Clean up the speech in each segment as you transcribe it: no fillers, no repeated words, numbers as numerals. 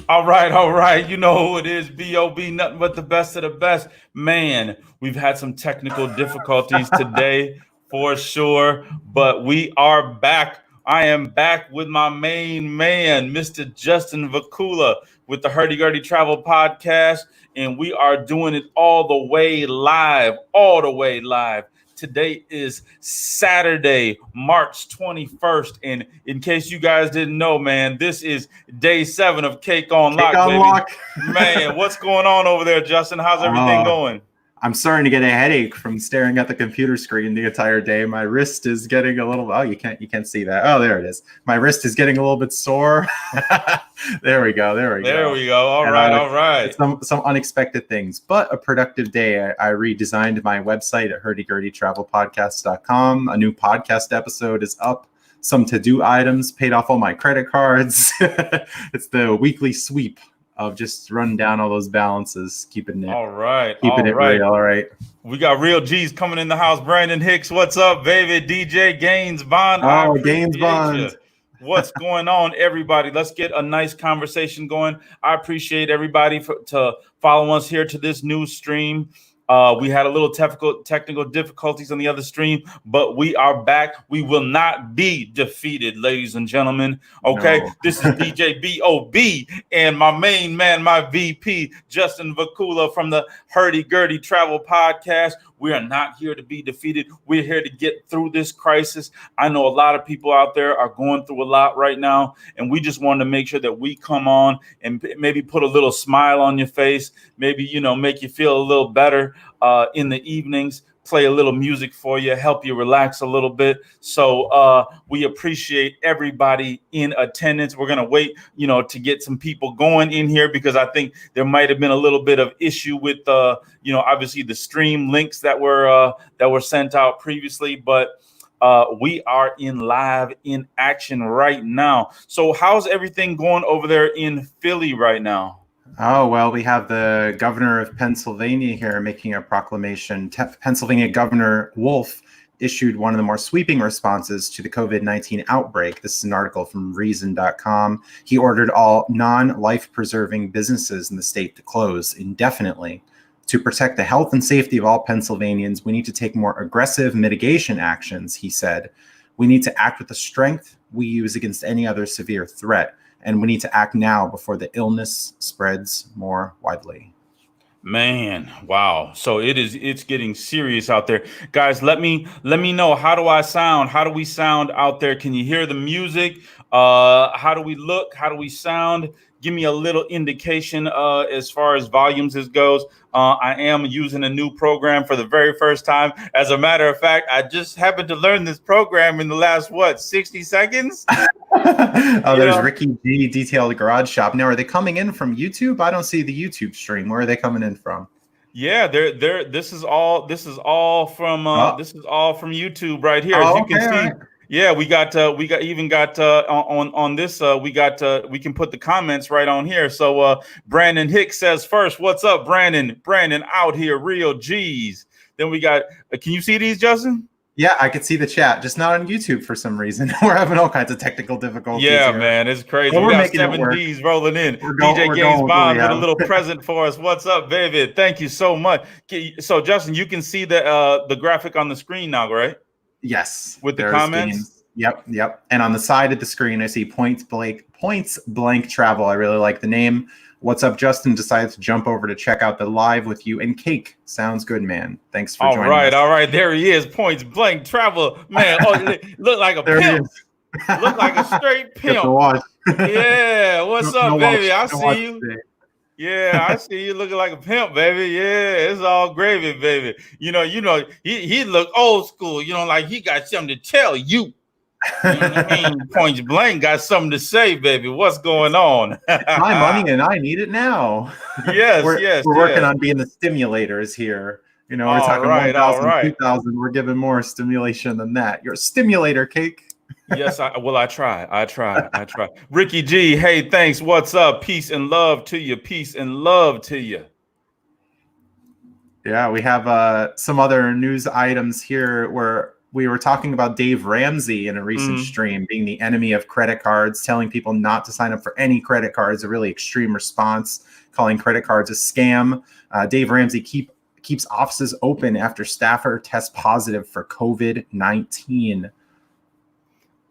All right, all right. You know who it is, B.O.B., nothing but the best of the best. Man, we've had some technical difficulties today for sure, but we are back. I am back with my main man, Mr. Justin Vacula, with the Hurdy Gurdy Travel Podcast, and we are doing it all the way live, all the way live. Today is Saturday, March 21st. And in case you guys didn't know, man, this is day 7 of Cake on Cake Lock, on baby. Lock. Man, what's going on over there, Justin? How's everything going? I'm starting to get a headache from staring at the computer screen the entire day. My wrist is getting a little. Oh, you can't see that. Oh, there it is. My wrist is getting a little bit sore. There we go. There we go. All right. Some unexpected things, but a productive day. I redesigned my website at hurdygurdytravelpodcast.com. A new podcast episode is up. Some to-do items, paid off all my credit cards. It's the weekly sweep of just running down all those balances, keeping it real. All right. We got real G's coming in the house. Brandon Hicks, what's up, baby? DJ Gaines Bond. Oh, Gaines Bond. What's going on, everybody? Let's get a nice conversation going. I appreciate everybody to follow us here to this new stream. We had a little technical difficulties on the other stream, but we are back. We will not be defeated, ladies and gentlemen. Okay, no. This is DJ B.O.B. and my main man, my VP, Justin Vacula from the Hurdy Gurdy Travel Podcast. We are not here to be defeated. We're here to get through this crisis. I know a lot of people out there are going through a lot right now, and we just wanted to make sure that we come on and maybe put a little smile on your face, maybe, make you feel a little better in the evenings, play a little music for you, help you relax a little bit. So we appreciate everybody in attendance. We're going to wait, to get some people going in here because I think there might have been a little bit of issue with, obviously the stream links that were sent out previously, but we are live in action right now. So how's everything going over there in Philly right now? Oh, well, we have the governor of Pennsylvania here making a proclamation. Pennsylvania Governor Wolf issued one of the more sweeping responses to the COVID-19 outbreak. This is an article from Reason.com. He ordered all non-life-preserving businesses in the state to close indefinitely. To protect the health and safety of all Pennsylvanians, we need to take more aggressive mitigation actions, he said. We need to act with the strength we use against any other severe threat. And we need to act now before the illness spreads more widely. Man, wow. So it's getting serious out there. Guys, let me know, how do I sound? How do we sound out there? Can you hear the music? How do we look? How do we sound? Give me a little indication as far as volumes goes. I am using a new program for the very first time. As a matter of fact, I just happened to learn this program in the last, 60 seconds? There's Ricky G, Detailed Garage Shop. Now, are they coming in from YouTube? I don't see the YouTube stream. Where are they coming in from? Yeah, this is all from YouTube right here. As you can see. Right. Yeah, we got on this. We can put the comments right on here. So Brandon Hicks says first, what's up, Brandon? Brandon out here, real G's. Then we got, can you see these, Justin? Yeah, I could see the chat, just not on YouTube for some reason. We're having all kinds of technical difficulties. Yeah, here. Man, it's crazy. We got 7 Ds rolling in. DJ Gaines Bond with a little present for us. What's up, baby? Thank you so much. So, Justin, you can see the graphic on the screen now, right? Yes. With the comments? Yep. And on the side of the screen, I see Points Blank Travel. I really like the name. What's up, Justin? Decided to jump over to check out the live with you and Cake. Sounds good, man. Thanks for joining us. All right. There he is. Points Blank Travel. Man, look like a pimp. Look like a straight pimp. Yeah. What's up, baby? I see you. Yeah, I see you looking like a pimp, baby. Yeah, it's all gravy, baby. He look old school, like he got something to tell you. Points Blank got something to say, baby. What's going on? My money and I need it now. Yes, we're working on being the stimulators here. We're talking 1,000, 2,000. We're giving more stimulation than that. You're a stimulator, Cake. Yes, I try. Ricky G, hey, thanks. What's up? Peace and love to you. Peace and love to you. Yeah, we have some other news items here where we were talking about Dave Ramsey in a recent stream being the enemy of credit cards, telling people not to sign up for any credit cards, a really extreme response, calling credit cards a scam. Dave Ramsey keeps offices open after staffer tests positive for COVID-19.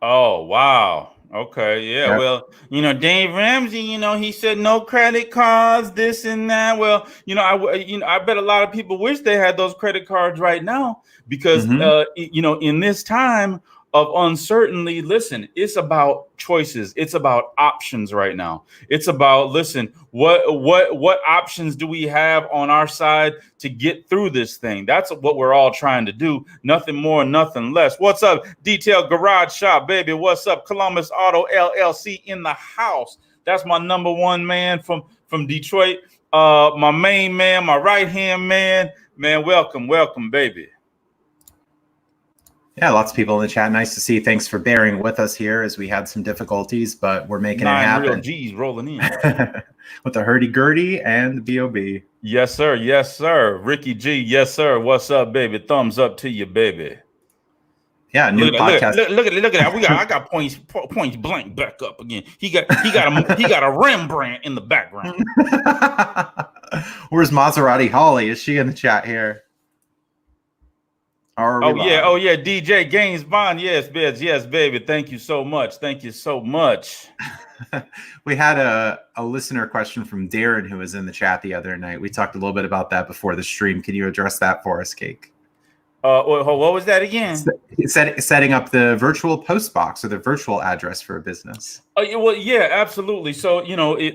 Oh, wow. Okay, yeah. Yep. Well, Dave Ramsey, he said no credit cards, this and that. Well, I bet a lot of people wish they had those credit cards right now because, in this time of uncertainty, listen, it's about choices. It's about options right now. It's about, listen, what options do we have on our side to get through this thing? That's what we're all trying to do. Nothing more, nothing less. What's up, Detail Garage Shop, baby? What's up, Columbus Auto LLC in the house? That's my number one man from Detroit. My main man, my right-hand man. Man, welcome, baby. Yeah, lots of people in the chat. Nice to see. Thanks for bearing with us here as we had some difficulties, but we're making it happen. Real G's rolling in. With the hurdy-gurdy and the B.O.B. Yes, sir. Yes, sir. Ricky G. Yes, sir. What's up, baby? Thumbs up to you, baby. Yeah, new podcast. Look at that. I got points blank back up again. He got a Rembrandt in the background. Where's Maserati Holly? Is she in the chat here? Oh yeah, DJ Gaines Bond. Yes, baby. Thank you so much. We had a listener question from Darren who was in the chat the other night. We talked a little bit about that before the stream. Can you address that for us, Cake? What was that again? Setting up the virtual post box or the virtual address for a business. Well, yeah, absolutely. So,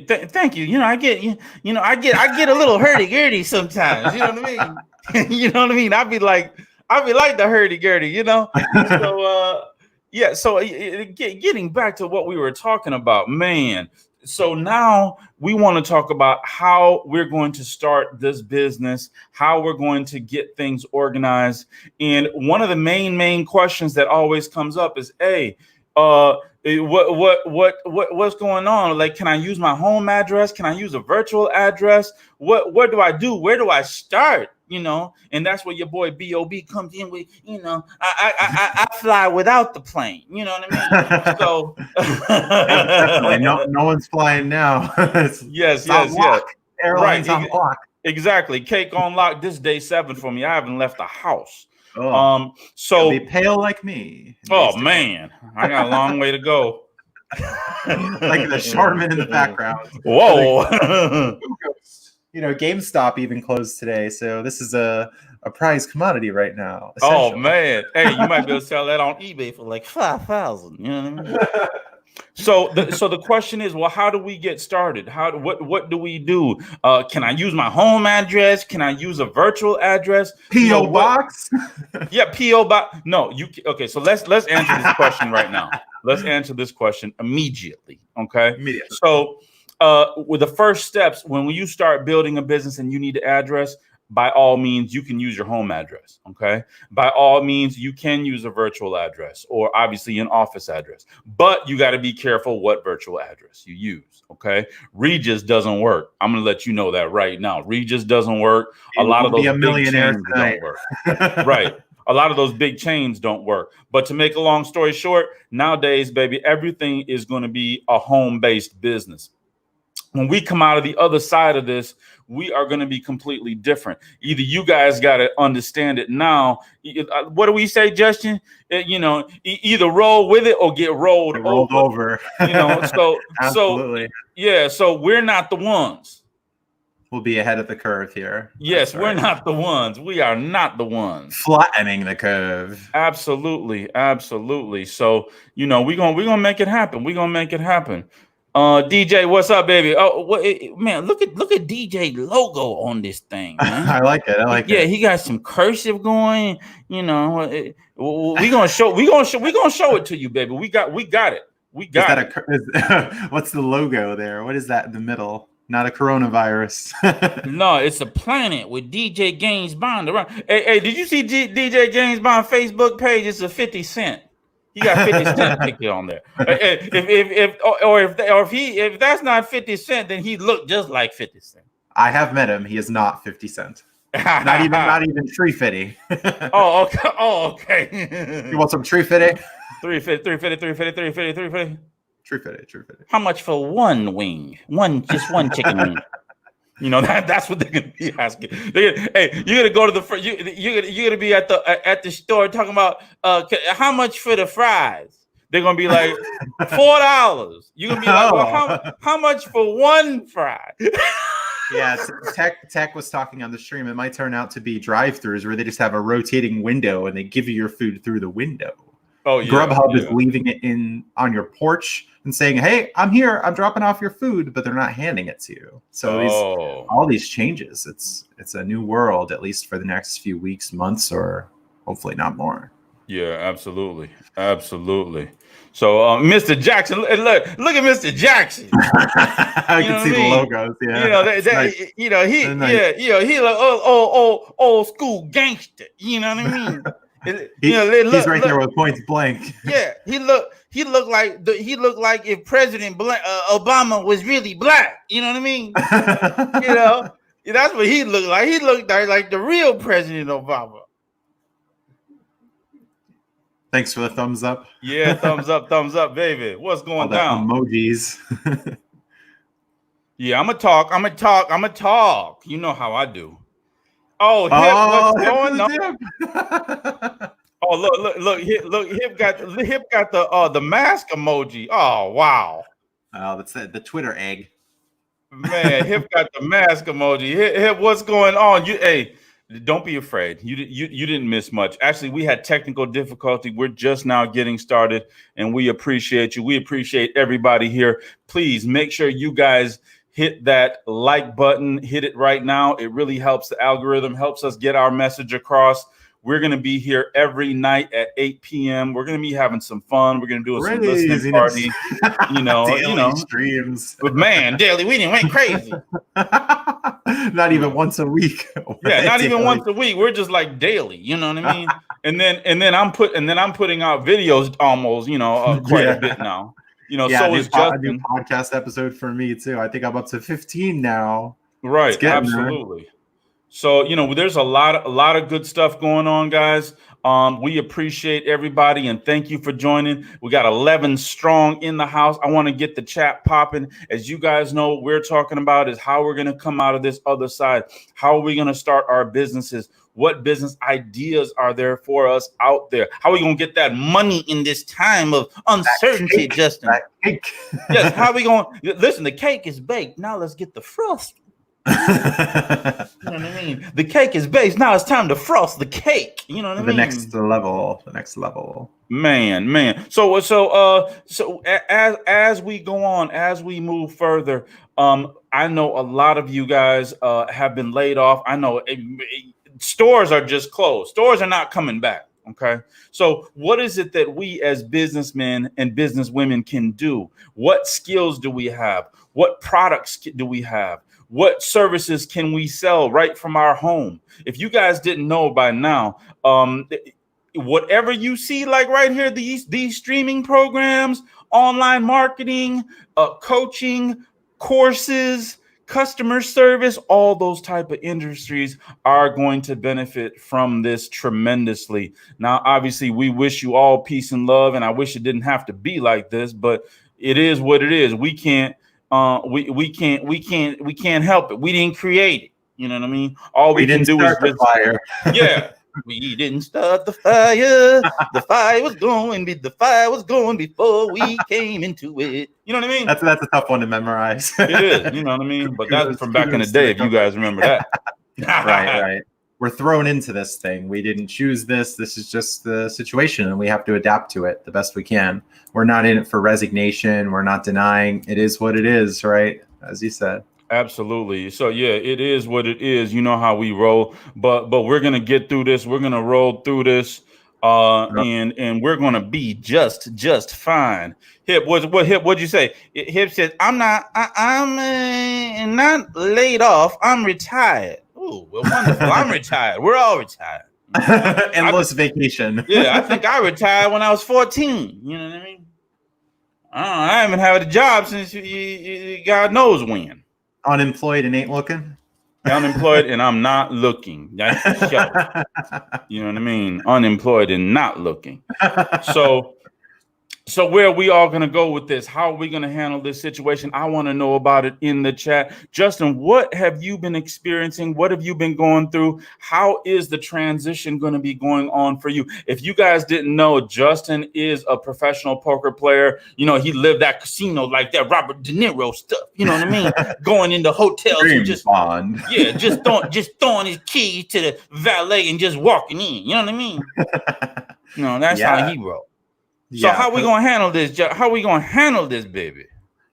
thank you. I get a little hurdy-gurdy sometimes. You know what I mean? You know what I mean? I'd be like the hurdy-gurdy, So, yeah. So getting back to what we were talking about, man. So now we want to talk about how we're going to start this business, how we're going to get things organized. And one of the main questions that always comes up is, hey, what's going on? Like, can I use my home address? Can I use a virtual address? What do I do? Where do I start? And that's where your boy B.O.B. comes in with, I fly without the plane. You know what I mean? So definitely no one's flying now. yes. Airlines on lock. Exactly. Cake on lock. This day 7 for me. I haven't left the house. So be pale like me. Oh man, I got a long way to go. Like the Charmin in the background. Whoa. GameStop even closed today, so this is a prized commodity right now. Oh man, hey, you might be able to sell that on eBay for like 5,000. You know what I mean? So the question is, well, how do we get started? What do we do? Can I use my home address? Can I use a virtual address? PO box? Yeah, PO box. No, okay. So let's answer this question right now. Let's answer this question immediately. Okay. Immediately. So with the first steps, when you start building a business and you need an address, by all means, you can use your home address. Okay. By all means, you can use a virtual address or obviously an office address, but you got to be careful what virtual address you use. Okay. Regis doesn't work. I'm going to let you know that right now. Regis doesn't work. A lot of those big chains don't work. Right. A lot of those big chains don't work. But to make a long story short, nowadays, baby, everything is going to be a home-based business. When we come out of the other side of this, we are going to be completely different. Either you guys got to understand it now. What do we say, Justin? Either roll with it or get rolled over. So Absolutely. So we're not the ones. We'll be ahead of the curve here. Yes, we're not the ones. We are not the ones. Flattening the curve. Absolutely. So, we're gonna make it happen. We're gonna make it happen. DJ, what's up, baby? Oh, man, look at DJ logo on this thing, man. I like it. Yeah, he got some cursive going. We're gonna show it to you, baby. We got it. What's the logo there? What is that in the middle? Not a coronavirus. No, it's a planet with DJ Gaines Bond around. Hey, did you see DJ Gaines Bond Facebook page? It's a 50 Cent. He got 50 Cent picture on there. If that's not 50 Cent, then he looked just like 50 Cent. I have met him. He is not 50 Cent. Not even tree fitty. Oh, okay. Oh, okay. You want some tree fitty? 350. Tree fitty. How much for one wing? Just one chicken wing. You know that's what they're gonna be asking. Hey, you're gonna go to the you're gonna be at the store talking about how much for the fries. They're gonna be like $4. You're gonna be like, well, how much for one fry? Yeah, Tech was talking on the stream. It might turn out to be drive-throughs where they just have a rotating window and they give you your food through the window. Oh yeah. Grubhub is leaving it on your porch and saying, "Hey, I'm here. I'm dropping off your food," but they're not handing it to you. So all these changes. It's a new world, at least for the next few weeks, months, or hopefully not more. Yeah, absolutely. So, Mr. Jackson, look at Mr. Jackson. I can see the logos. Yeah, he like old school gangster. You know what I mean? He's right there with points blank. Yeah, he looked like if President Obama was really black. You know what I mean? That's what he looked like. He looked like the real President Obama. Thanks for the thumbs up. Yeah, thumbs up, baby. What's going down? Emojis. Yeah, I'm gonna talk. You know how I do. Oh, what's going on? Oh, look, Hip got the mask emoji. Oh, wow. Oh, that's the Twitter egg. Man, Hip got the mask emoji. Hip, what's going on? Hey, don't be afraid. You didn't miss much. Actually, we had technical difficulty. We're just now getting started, and we appreciate you. We appreciate everybody here. Please make sure you guys hit that like button. Hit it right now. It really helps the algorithm, helps us get our message across. We're going to be here every night at 8 p.m. We're going to be having some fun. We're going to do some listening party. Daily streams. But man, daily, we didn't went crazy. Not even once a week. Yeah, not even once a week. We're just like daily. You know what I mean? and then I'm putting out videos almost. Quite a bit now. So is Justin. A new podcast episode for me too. I think I'm up to 15 now. Right, absolutely. There. So there's a lot of good stuff going on, guys. We appreciate everybody and thank you for joining. We got 11 strong in the house. I want to get the chat popping. As you guys know, what we're talking about is how we're going to come out of this other side. How are we going to start our businesses? What business ideas are there for us out there? How are we going to get that money in this time of uncertainty, Justin? Yes, how are we going? Listen, the cake is baked. Now let's get the frosting. You know what I mean? The cake is baked. Now it's time to frost the cake. You know what I mean? The next level. Man. So as we go on, as we move further, I know a lot of you guys have been laid off. I know stores are just closed. Stores are not coming back. Okay. So what is it that we as businessmen and businesswomen can do? What skills do we have? What products do we have? What services can we sell right from our home? If you guys didn't know by now, whatever you see, like right here, these streaming programs, online marketing, coaching, courses, customer service, all those type of industries are going to benefit from this tremendously. Now, obviously, we wish you all peace and love, and I wish it didn't have to be like this, but it is what it is. We can't help it. We didn't create it. You know what I mean? All we can do is the fire. Yeah. We didn't start the fire. The fire was going before we came into it. You know what I mean? That's a tough one to memorize. It is. You know what I mean? But that's from back in the day, if you guys remember that. Right. We're thrown into this thing. We didn't choose this. This is just the situation, and we have to adapt to it the best we can. We're not in it for resignation. We're not denying. It is what it is, right? As you said. Absolutely. So yeah, it is what it is. You know how we roll, but we're gonna get through this. We're gonna roll through this, and we're gonna be just fine. Hip, what'd you say? Hip says, I'm not laid off. I'm retired. Oh, well, wonderful. I'm retired. We're all retired. Endless vacation. Yeah, I think I retired when I was 14. You know what I mean? I haven't had a job since God knows when. Unemployed and ain't looking? Unemployed and I'm not looking. That's for sure. You know what I mean? Unemployed and not looking. So where are we all going to go with this? How are we going to handle this situation? I want to know about it in the chat. Justin, what have you been experiencing? What have you been going through? How is the transition going to be going on for you? If you guys didn't know, Justin is a professional poker player. You know, he lived that casino like that Robert De Niro stuff. You know what I mean? Going into hotels and just Bond. Yeah, just throwing his keys to the valet and just walking in. You know what I mean? That's how he rolled. So how we gonna handle this? How we gonna handle this, baby?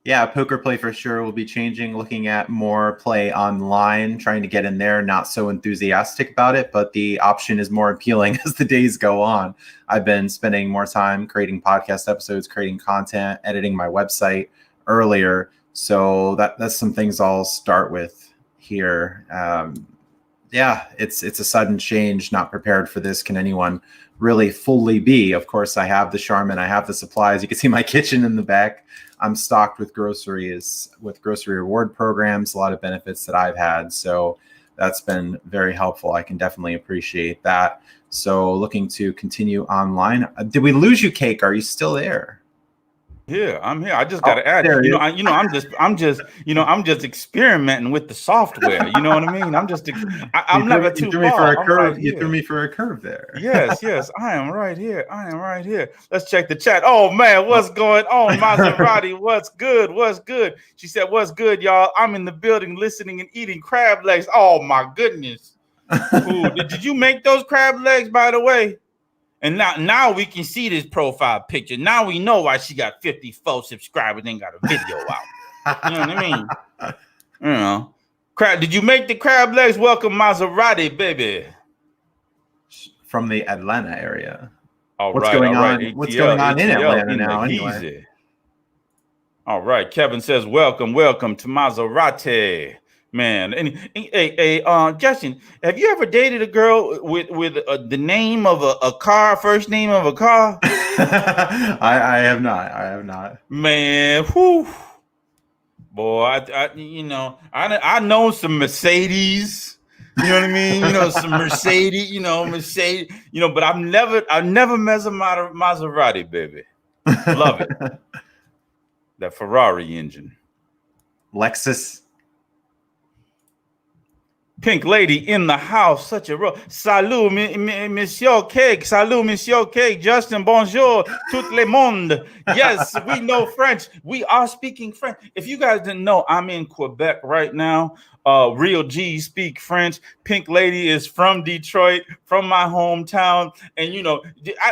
Yeah, poker play for sure will be changing. Looking at more play online, trying to get in there. Not so enthusiastic about it, but the option is more appealing as the days go on. I've been spending more time creating podcast episodes, creating content, editing my website earlier. So that's some things I'll start with here. It's a sudden change. Not prepared for this. Can anyone really fully be? Of course, I have the Charmin, I have the supplies. You can see my kitchen in the back. I'm stocked with groceries, with grocery reward programs, a lot of benefits that I've had. So that's been very helpful. I can definitely appreciate that. So looking to continue online. Did we lose you, Cake? Are you still there? Yeah, I'm here. I just got to add, I'm just experimenting with the software. You know what I mean? I'm never too far. You threw me for a curve there. Yes, I am right here. Let's check the chat. Oh man, what's going on, Maserati? What's good? She said, "What's good, y'all? I'm in the building, listening and eating crab legs." Oh my goodness! Ooh, did you make those crab legs, by the way? And now we can see this profile picture. Now we know why she got 54 subscribers and got a video out. You know what I mean? Crab. Did you make the crab legs? Welcome, Maserati, baby. From the Atlanta area. What's going on in Atlanta now? Anyway. All right. Kevin says, welcome to Maserati. Man, hey, Justin, have you ever dated a girl with the name of a car, first name of a car? I have not. Man, whew. Boy, I know some Mercedes. You know what I mean? Some Mercedes. But I've never met a Maserati, baby. Love it. That Ferrari engine. Lexus. Pink lady in the house, such a role. Salut, Monsieur Cake. Salut, Monsieur Cake. Justin, bonjour, tout le monde. Yes, we know French. We are speaking French. If you guys didn't know, I'm in Quebec right now. Real G speak French. Pink lady is from Detroit, from my hometown. And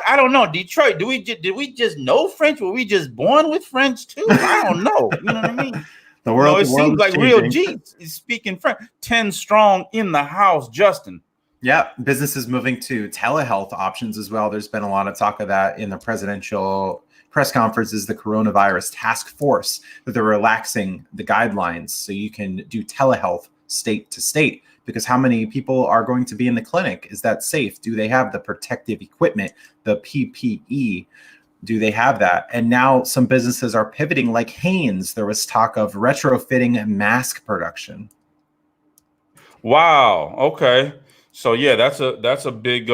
I don't know, Detroit. Did we just know French? Were we just born with French too? I don't know. You know what I mean? It seems like Real G is speaking French. 10 strong in the house, Justin. Yeah, businesses moving to telehealth options as well. There's been a lot of talk of that in the presidential press conferences, the coronavirus task force, that they're relaxing the guidelines so you can do telehealth state to state. Because how many people are going to be in the clinic? Is that safe? Do they have the protective equipment, the PPE? Do they have that? And now some businesses are pivoting, like Hanes. There was talk of retrofitting mask production. Wow. Okay. So yeah, that's a big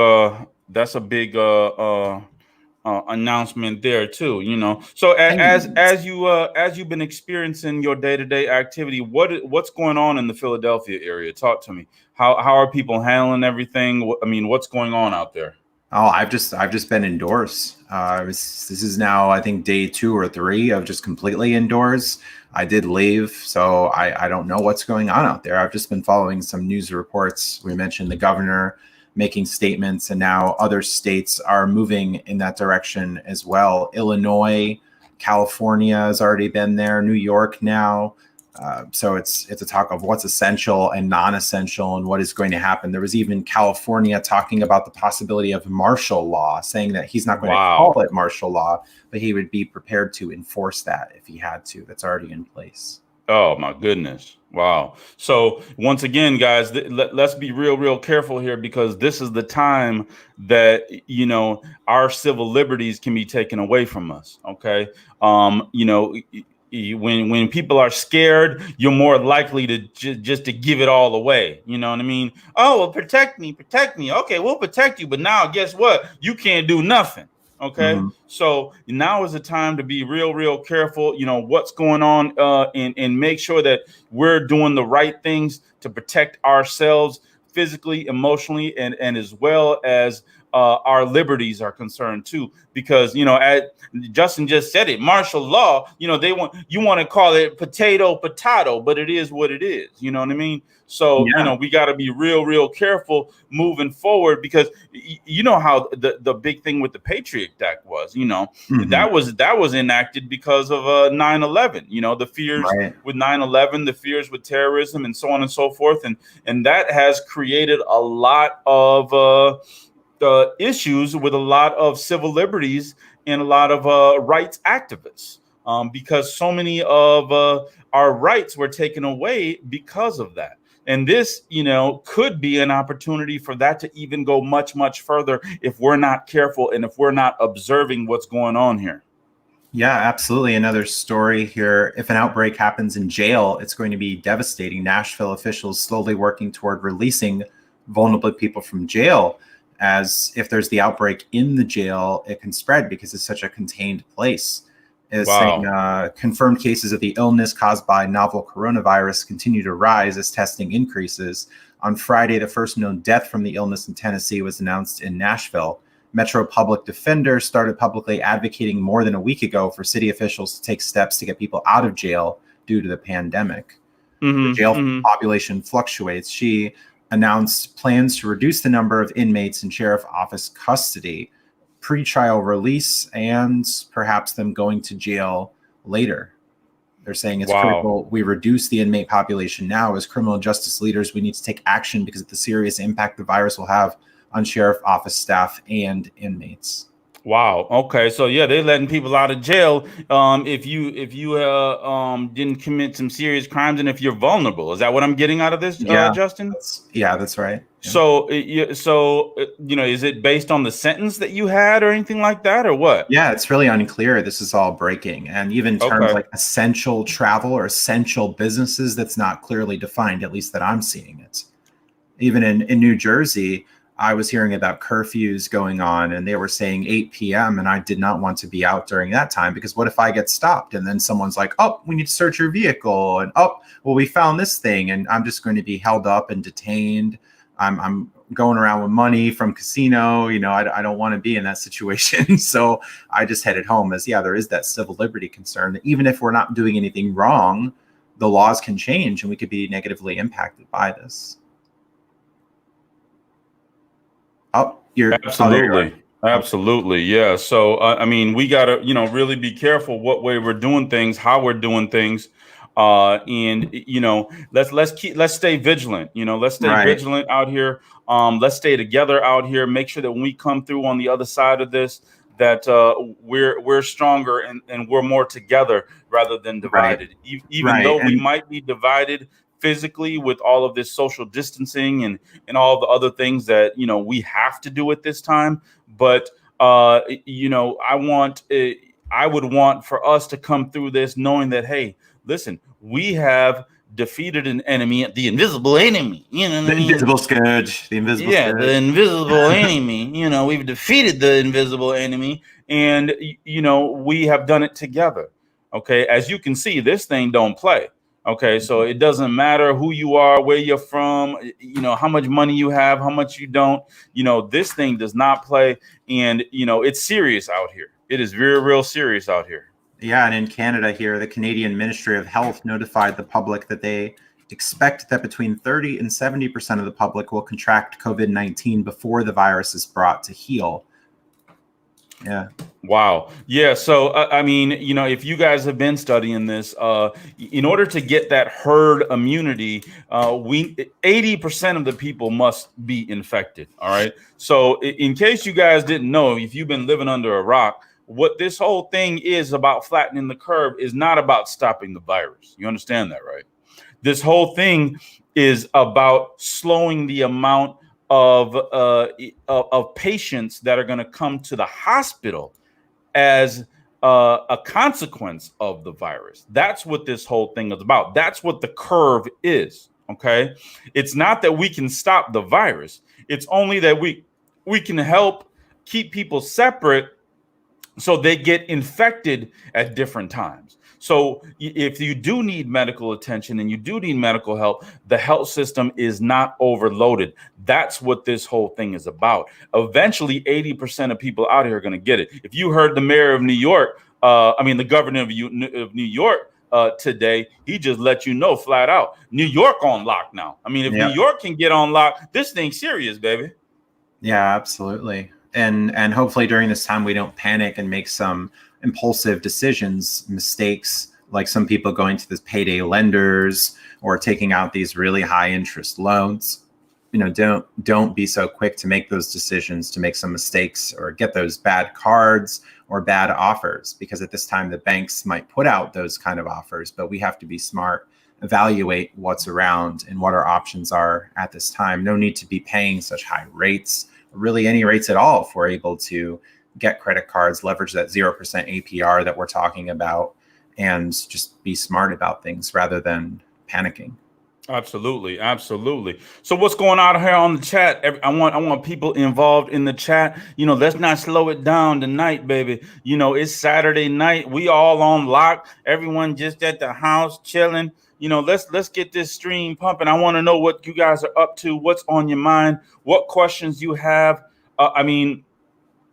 announcement there too. So as you've been experiencing your day-to-day activity, what's going on in the Philadelphia area? Talk to me. How are people handling everything? I mean, what's going on out there? Oh, I've just been indoors. This is now, I think, day 2 or 3 of just completely indoors. I did leave, so I don't know what's going on out there. I've just been following some news reports. We mentioned the governor making statements, and now other states are moving in that direction as well. Illinois, California has already been there, New York now. So it's a talk of what's essential and non-essential and what is going to happen. There was even California talking about the possibility of martial law, saying that he's not going to call it martial law, but he would be prepared to enforce that if he had to. That's already in place. Oh, my goodness. Wow. So once again, guys, let's be real careful here, because this is the time that, our civil liberties can be taken away from us. OK, when people are scared, you're more likely to just to give it all away. You know what I mean? Oh, well, protect me, protect me. Okay, we'll protect you, but now guess what? You can't do nothing. Okay, so now is the time to be real careful. You know what's going on, and make sure that we're doing the right things to protect ourselves physically, emotionally, and as well as our liberties are concerned too. Because Justin just said it, martial law. You want to call it potato, but it is what it is. You know what I mean? So we got to be real careful moving forward, because you know how the big thing with the Patriot Act was. That was enacted because of 9/11. The fears with 9/11, the fears with terrorism, and so on and so forth, and that has created a lot of issues with a lot of civil liberties and a lot of rights activists, because so many of our rights were taken away because of that. And this, could be an opportunity for that to even go much further if we're not careful and if we're not observing what's going on here. Yeah, absolutely. Another story here. If an outbreak happens in jail, it's going to be devastating. Nashville officials slowly working toward releasing vulnerable people from jail, as if there's the outbreak in the jail, it can spread because it's such a contained place. Is saying confirmed cases of the illness caused by novel coronavirus continue to rise as testing increases. On Friday, the first known death from the illness in Tennessee was announced in Nashville. Metro Public Defender started publicly advocating more than a week ago for city officials to take steps to get people out of jail due to the pandemic. The jail population fluctuates. She announced plans to reduce the number of inmates in sheriff office custody, pre-trial release, and perhaps them going to jail later. They're saying it's critical we reduce the inmate population now. As criminal justice leaders, we need to take action because of the serious impact the virus will have on sheriff office staff and inmates. Wow. Okay. So they're letting people out of jail if you didn't commit some serious crimes, and if you're vulnerable. Is that what I'm getting out of this, Justin? That's right. Yeah. So is it based on the sentence that you had or anything like that, or what? Yeah, it's really unclear. This is all breaking, and even terms like essential travel or essential businesses, that's not clearly defined, at least that I'm seeing it. Even in New Jersey, I was hearing about curfews going on, and they were saying 8 p.m. and I did not want to be out during that time, because what if I get stopped and then someone's like, oh, we need to search your vehicle, and oh, well, we found this thing, and I'm just going to be held up and detained. I'm going around with money from casino. I don't want to be in that situation. So I just headed home, as there is that civil liberty concern that even if we're not doing anything wrong, the laws can change and we could be negatively impacted by this. Oh, you're absolutely. Yeah. So, we got to, really be careful what way we're doing things, how we're doing things. And let's stay vigilant. Let's stay vigilant out here. Let's stay together out here. Make sure that when we come through on the other side of this, that we're stronger and we're more together rather than divided. Even though we might be divided physically with all of this social distancing and all the other things that we have to do at this time, but I would want for us to come through this knowing that, hey, listen, we have defeated an enemy, the invisible enemy. Invisible scourge, the invisible scourge. The invisible enemy. We've defeated the invisible enemy, and we have done it together. Okay, as you can see, this thing don't play. Okay, so it doesn't matter who you are, where you're from, how much money you have, how much you don't. This thing does not play, and it's serious out here. It is real serious out here. Yeah, and in Canada here, the Canadian Ministry of Health notified the public that they expect that between 30 and 70% of the public will contract COVID-19 before the virus is brought to heel. Yeah. Wow. Yeah. So, if you guys have been studying this, in order to get that herd immunity, 80% of the people must be infected. All right. So in case you guys didn't know, if you've been living under a rock, what this whole thing is about flattening the curve is not about stopping the virus. You understand that, right? This whole thing is about slowing the amount of patients that are going to come to the hospital as a consequence of the virus. That's what this whole thing is about. That's what the curve is. Okay. It's not that we can stop the virus. It's only that we can help keep people separate so they get infected at different times. So if you do need medical attention and you do need medical help, the health system is not overloaded. That's what this whole thing is about. Eventually, 80% of people out here are going to get it. If you heard the mayor of New York, the governor of New York today, he just let you know flat out, New York on lock now. I mean, if New York can get on lock, this thing's serious, baby. Yeah, absolutely. And hopefully during this time, we don't panic and make some impulsive decisions, mistakes, like some people going to this payday lenders or taking out these really high interest loans. Don't be so quick to make those decisions, to make some mistakes or get those bad cards or bad offers, because at this time the banks might put out those kind of offers, but we have to be smart, evaluate what's around and what our options are at this time. No need to be paying such high rates, really any rates at all, if we're able to get credit cards, leverage that 0% APR that wewe're talking about, and just be smart about things rather than panicking. Absolutely. Absolutely. So what's going on here on the chat? I want people involved in the chat. Let's not slow it down tonight, baby. It's Saturday night. We all on lock. Everyone just at the house chilling. Let's get this stream pumping. I want to know what you guys are up to. What's on your mind? What questions you have?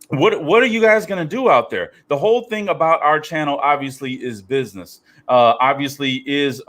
What are you guys going to do out there? The whole thing about our channel obviously is business. Obviously is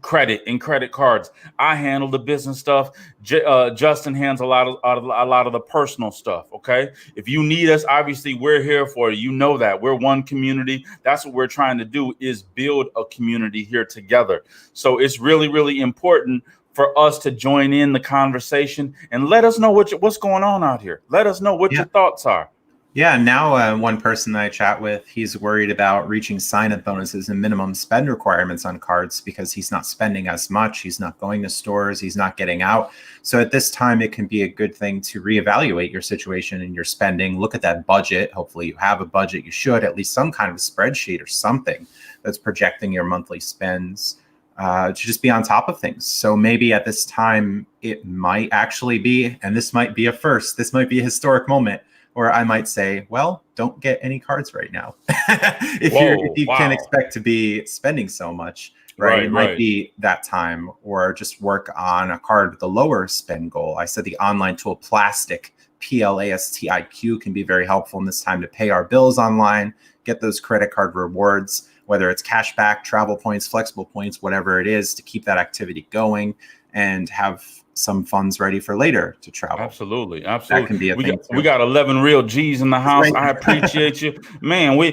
credit and credit cards. I handle the business stuff. Justin handles a lot of the personal stuff. Okay. If you need us, obviously we're here for you. You know that we're one community. That's what we're trying to do, is build a community here together. So it's really, really important for us to join in the conversation and let us know what's going on out here. Let us know what your thoughts are. Yeah, now one person that I chat with, he's worried about reaching sign-up bonuses and minimum spend requirements on cards because he's not spending as much. He's not going to stores. He's not getting out. So at this time, it can be a good thing to reevaluate your situation and your spending. Look at that budget. Hopefully you have a budget. You should at least some kind of a spreadsheet or something that's projecting your monthly spends to just be on top of things. So maybe at this time, it might actually be, and this might be a first, this might be a historic moment, or I might say, well, don't get any cards right now. if you can expect to be spending so much, right? It might be that time, or just work on a card with a lower spend goal. I said the online tool Plastic, PLASTIQ, can be very helpful in this time to pay our bills online, get those credit card rewards, whether it's cash back, travel points, flexible points, whatever it is, to keep that activity going and have some funds ready for later to travel. Absolutely. That can be a thing. We got 11 real G's in the house. Right. I appreciate you, man. We're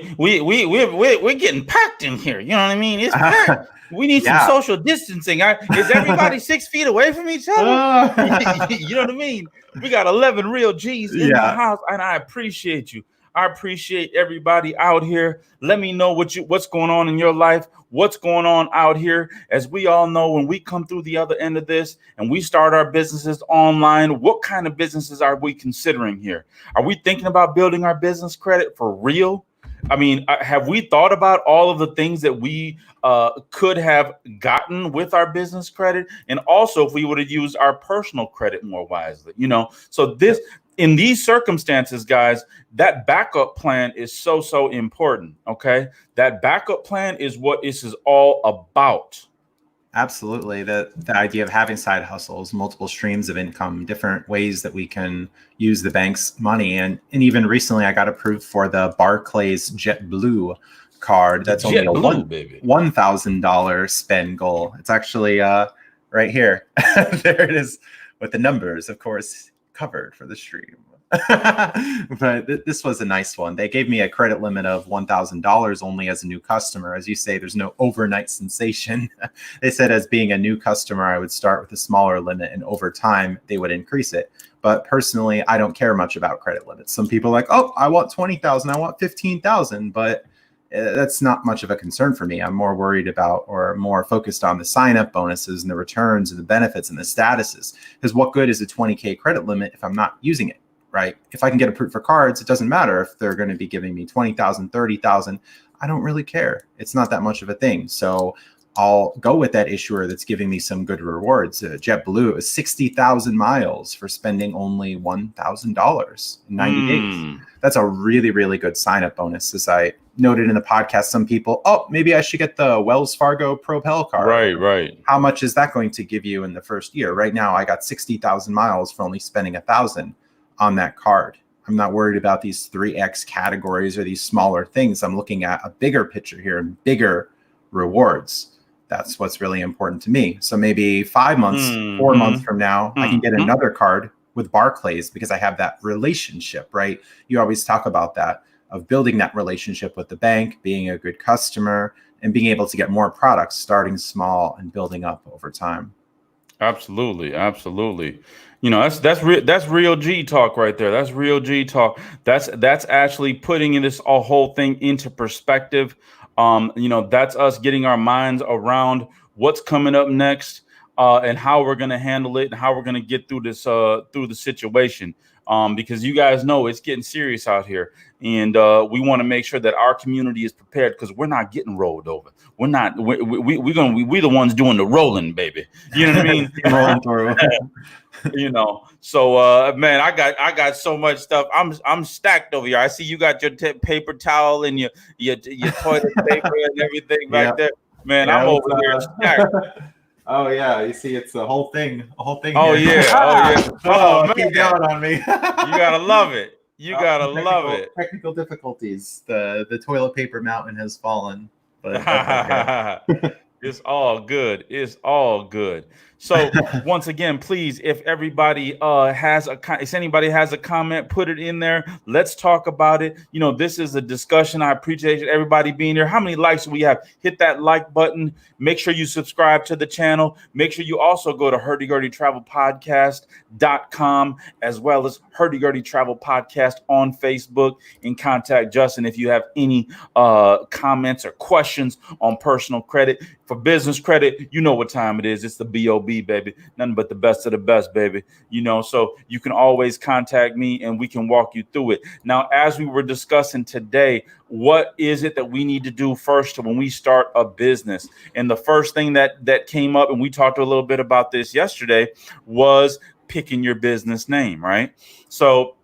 getting packed in here. You know what I mean? It's packed. We need some social distancing. Is everybody 6 feet away from each other? You know what I mean? We got 11 real G's in the house, and I appreciate you. I appreciate everybody out here. Let me know what's going on in your life, what's going on out here. As we all know, when we come through the other end of this and we start our businesses online, what kind of businesses are we considering here? Are we thinking about building our business credit for real? I mean, have we thought about all of the things that we could have gotten with our business credit? And also if we would have used our personal credit more wisely, so in these circumstances, guys, that backup plan is so important. Okay. That backup plan is what this is all about. Absolutely. The idea of having side hustles, multiple streams of income, different ways that we can use the bank's money. And even recently I got approved for the Barclays JetBlue card. That's only a $1,000 spend goal. It's actually right here. There it is with the numbers, of course, covered for the stream. But this was a nice one. They gave me a credit limit of $1,000 only as a new customer. As you say, there's no overnight sensation. They said as being a new customer, I would start with a smaller limit, and over time they would increase it. But personally, I don't care much about credit limits. Some people are like, oh, I want 20,000, I want 15,000, but that's not much of a concern for me. I'm more worried about, or more focused on, the sign-up bonuses and the returns and the benefits and the statuses. Because what good is a 20K credit limit if I'm not using it, right? If I can get approved for cards, it doesn't matter if they're going to be giving me 20,000, 30,000. I don't really care. It's not that much of a thing. So I'll go with that issuer that's giving me some good rewards. JetBlue is 60,000 miles for spending only $1,000 in 90 days. That's a really, really good sign-up bonus. As I noted in the podcast, some people, maybe I should get the Wells Fargo Propel card. Right. How much is that going to give you in the first year? Right now, I got 60,000 miles for only spending 1,000 on that card. I'm not worried about these 3X categories or these smaller things. I'm looking at a bigger picture here and bigger rewards. That's what's really important to me. So maybe 5 months, 4 months from now, I can get another card with Barclays because I have that relationship, right? You always talk about that, of building that relationship with the bank, being a good customer, and being able to get more products, starting small and building up over time. Absolutely. You know, that's real G talk right there. That's real G talk. That's actually putting this whole thing into perspective. You know, that's us getting our minds around what's coming up next, and how we're going to handle it and how we're going to get through this, through the situation. Because you guys know it's getting serious out here, and we want to make sure that our community is prepared, because we're not getting rolled over. We're not. We the ones doing the rolling, baby. You know what I mean? Rolling through. You know. So, man, I got so much stuff. I'm stacked over here. I see you got your paper towel and your toilet paper and everything back there. Man, I'm over here stacked. Oh yeah, you see, it's the whole thing. Oh here. yeah. Oh man, keep going on me. You gotta love it. You gotta love it. Technical difficulties. The toilet paper mountain has fallen. But it's all good. It's all good. So once again, please, if anybody has a comment, put it in there. Let's talk about it. You know, this is a discussion. I appreciate everybody being here. How many likes do we have? Hit that like button. Make sure you subscribe to the channel. Make sure you also go to hurdy-gurdy-travel-podcast.com, as well as Hurdy-Gurdy Travel Podcast on Facebook, and contact Justin if you have any comments or questions on personal credit. For business credit, you know what time it is. It's the B.O.B., baby. Nothing but the best of the best, baby. You know, so you can always contact me and we can walk you through it. Now, as we were discussing today, what is it that we need to do first when we start a business? And the first thing that came up, and we talked a little bit about this yesterday, was picking your business name, right? So,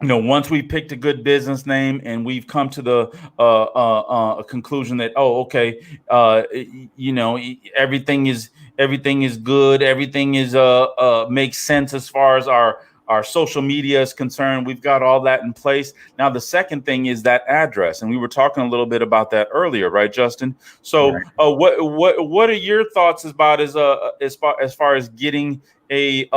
you know, once we picked a good business name and we've come to the a conclusion that, you know, everything is good, everything is makes sense as far as our social media is concerned. We've got all that in place. Now, the second thing is that address, and we were talking a little bit about that earlier, right, Justin? So, right. What are your thoughts about as far as getting a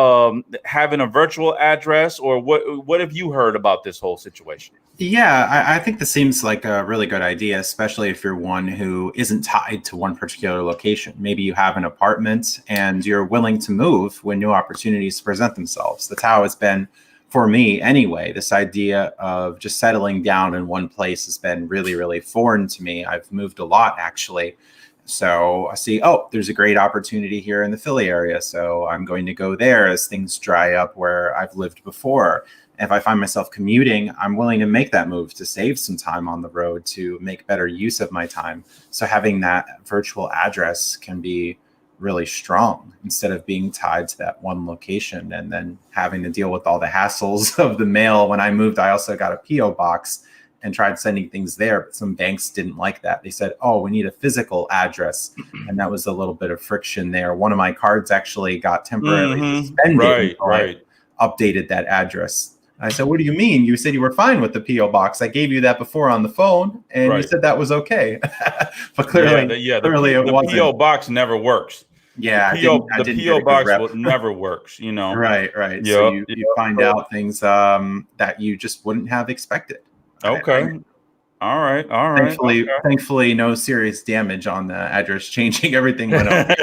having a virtual address, or what have you heard about this whole situation? Yeah, I think this seems like a really good idea, especially if you're one who isn't tied to one particular location. Maybe you have an apartment and you're willing to move when new opportunities present themselves. That's how it's been for me anyway. This idea of just settling down in one place has been really, really foreign to me. I've moved a lot, actually. So I see, there's a great opportunity here in the Philly area. So I'm going to go there as things dry up where I've lived before. If I find myself commuting, I'm willing to make that move to save some time on the road, to make better use of my time. So having that virtual address can be really strong instead of being tied to that one location and then having to deal with all the hassles of the mail. When I moved, I also got a P.O. box and tried sending things there, but some banks didn't like that. They said, we need a physical address. And that was a little bit of friction there. One of my cards actually got temporarily suspended. Right. I updated that address. I said, what do you mean? You said you were fine with the P.O. box. I gave you that before on the phone, and you said that was okay. But clearly the P.O. box never works. Yeah, the P.O. box never works, you know. Right. Yep, so you find out things that you just wouldn't have expected. Okay. All right. Thankfully, no serious damage on the address changing. Everything went up.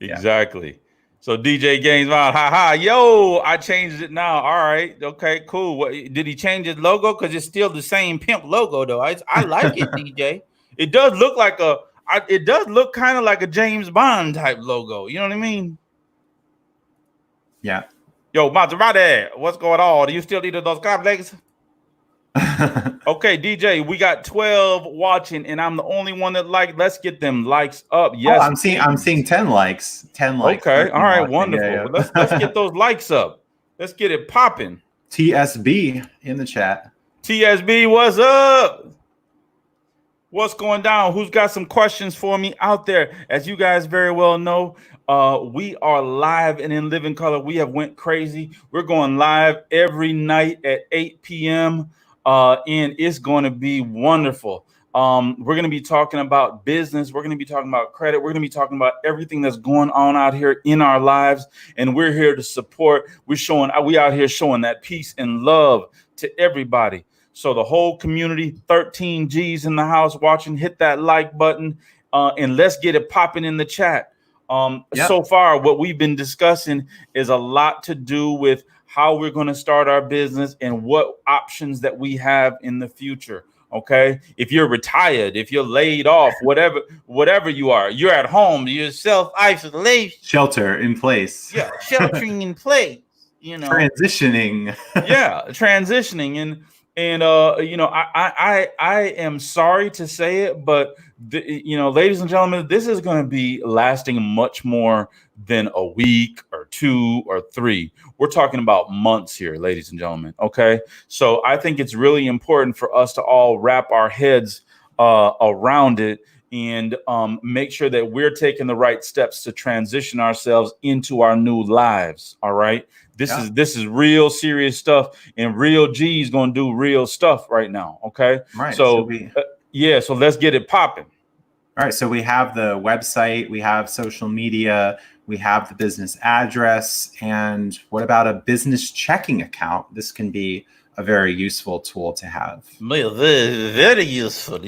Exactly. So DJ Gaines, yo, I changed it now. All right. Okay, cool. Did he change his logo? Because it's still the same pimp logo, though. I like it, DJ. It does look like it does look kind of like a James Bond type logo. You know what I mean? Yeah. Yo, Maserati, what's going on? Do you still need those crab legs? Okay, DJ, we got 12 watching, and I'm the only one that Let's get them likes up. Oh, Yes, I'm seeing please. 10 likes. 10 likes. Okay, all 13 right, watching. wonderful. Yeah, Well, let's yeah. get those likes up. Let's get it popping. TSB in the chat. TSB, what's up? What's going down? Who's got some questions for me out there? As you guys very well know, we are live and in living color. We have went crazy. We're going live every night at 8 p.m. And it's going to be wonderful. We're going to be talking about business. We're going to be talking about credit. We're going to be talking about everything that's going on out here in our lives. And we're here to support. We out here showing that peace and love to everybody. So the whole community, 13 G's in the house watching, hit that like button, and let's get it popping in the chat. So far, what we've been discussing is a lot to do with how we're going to start our business and what options that we have in the future. Okay, if you're retired, if you're laid off, whatever you are, you're at home, you're self-isolation, Shelter in place. Yeah, sheltering in place. Transitioning. Transitioning. And I am sorry to say it, but ladies and gentlemen, this is going to be lasting much more than a week or 2 or 3. We're talking about months here, ladies and gentlemen. Okay, so I think it's really important for us to all wrap our heads around it and make sure that we're taking the right steps to transition ourselves into our new lives. All right. This is real serious stuff, and real G's gonna do real stuff right now. Okay. Right. So so let's get it popping. All right. So we have the website, we have social media, we have the business address, and what about a business checking account? This can be a very useful tool to have. Very, very useful.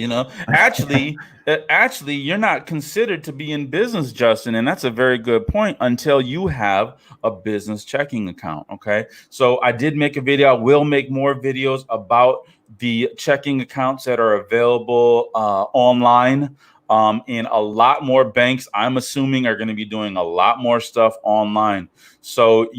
Actually, you're not considered to be in business, Justin, and that's a very good point until you have a business checking account. Okay, so I did make a video. I will make more videos about the checking accounts that are available online. And a lot more banks, I'm assuming, are going to be doing a lot more stuff online. So,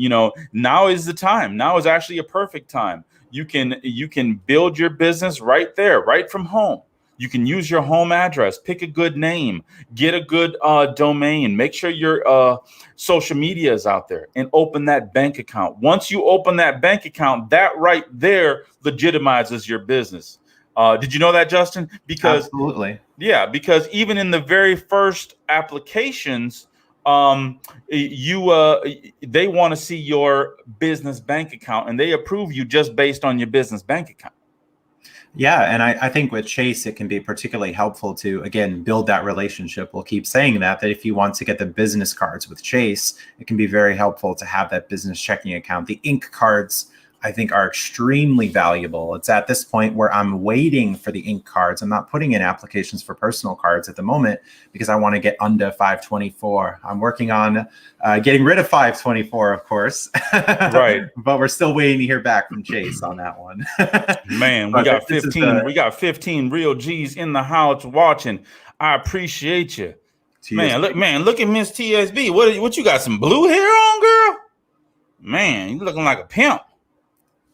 now is the time. Now is actually a perfect time. You can build your business right there, right from home. You can use your home address, pick a good name, get a good domain, make sure your social media is out there, and open that bank account. Once you open that bank account, that right there legitimizes your business. Did you know that, Justin? Because absolutely. Yeah, because even in the very first applications, they want to see your business bank account, and they approve you just based on your business bank account. Yeah, and I think with Chase, it can be particularly helpful to, again, build that relationship. We'll keep saying that if you want to get the business cards with Chase, it can be very helpful to have that business checking account. The ink cards, I think, are extremely valuable. It's at this point where I'm waiting for the ink cards. I'm not putting in applications for personal cards at the moment because I want to get under 524. I'm working on getting rid of 524, of course. Right. But we're still waiting to hear back from Chase on that one. Man, we got 15. We got 15 real G's in the house watching. I appreciate you. TSB. Man, look at Miss TSB. What you got, some blue hair on, girl? Man, you looking like a pimp.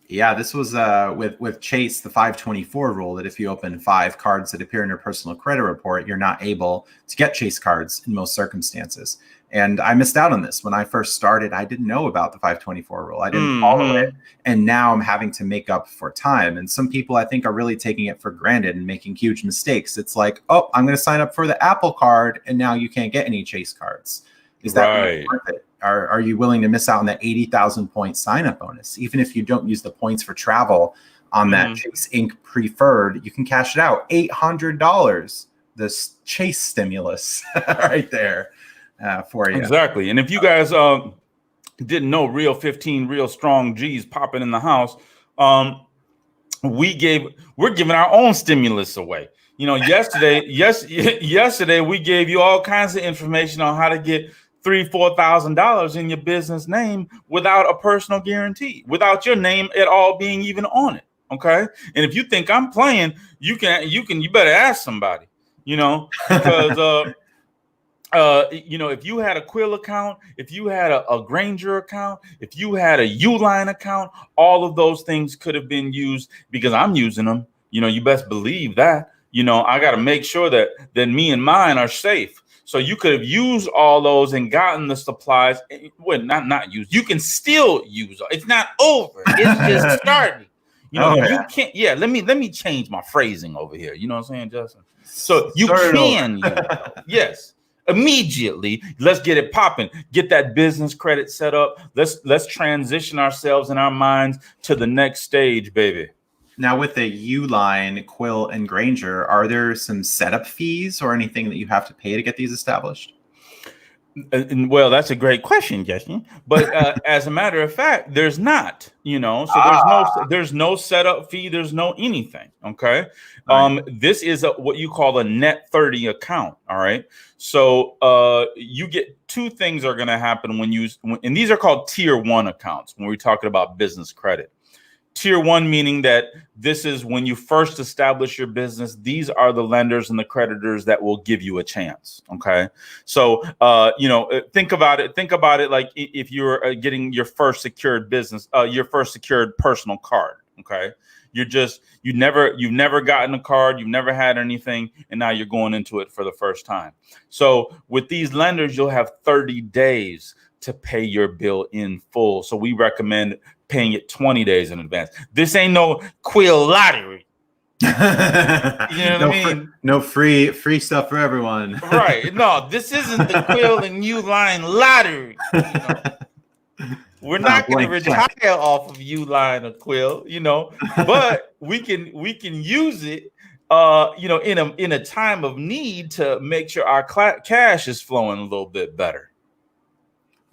Yeah, this was with Chase, the 524 rule, that if you open 5 cards that appear in your personal credit report, you're not able to get Chase cards in most circumstances. And I missed out on this. When I first started, I didn't know about the 524 rule. I didn't follow it. And now I'm having to make up for time. And some people, I think, are really taking it for granted and making huge mistakes. It's like, oh, I'm going to sign up for the Apple card, and now you can't get any Chase cards. Is that really worth it? Are you willing to miss out on that 80,000 point sign-up bonus? Even if you don't use the points for travel on that Chase Inc. preferred, you can cash it out. $800, this Chase stimulus right there for you. Exactly. And if you guys didn't know, real 15 real strong G's popping in the house, we're giving our own stimulus away. Yesterday we gave you all kinds of information on how to get $3,000-$4,000 in your business name without a personal guarantee, without your name at all being even on it. Okay. And if you think I'm playing, you better ask somebody, because If you had a Quill account, if you had a Granger account, if you had a Uline account, all of those things could have been used because I'm using them. You best believe that. I got to make sure that me and mine are safe. So you could have used all those and gotten the supplies. Well, not used. You can still use. It's not over. It's just starting. You can't. Yeah, let me change my phrasing over here. You know what I'm saying, Justin? So you can use those. Yes. Immediately, let's get it popping. Get that business credit set up. Let's transition ourselves and our minds to the next stage, baby. Now, with the Uline, Quill, and Granger, are there some setup fees or anything that you have to pay to get these established? Well, that's a great question, Justin. But as a matter of fact, there's not. So there's no setup fee. There's no anything. Okay. Right. This is what you call a net 30 account. All right. So you get two things are going to happen and these are called tier 1 accounts when we're talking about business credit. Tier 1 meaning that this is when you first establish your business. These are the lenders and the creditors that will give you a chance. Okay, so think about it. Think about it like if you're getting your first secured business, your first secured personal card. Okay, you've never gotten a card, you've never had anything, and now you're going into it for the first time. So with these lenders, you'll have 30 days to pay your bill in full. So we recommend paying it 20 days in advance. This ain't no Quill lottery. You know what I mean? No free stuff for everyone. Right. No, this isn't the Quill and Uline lottery. We're not going to retire off of Uline or Quill, but we can use it in a time of need to make sure our cash is flowing a little bit better.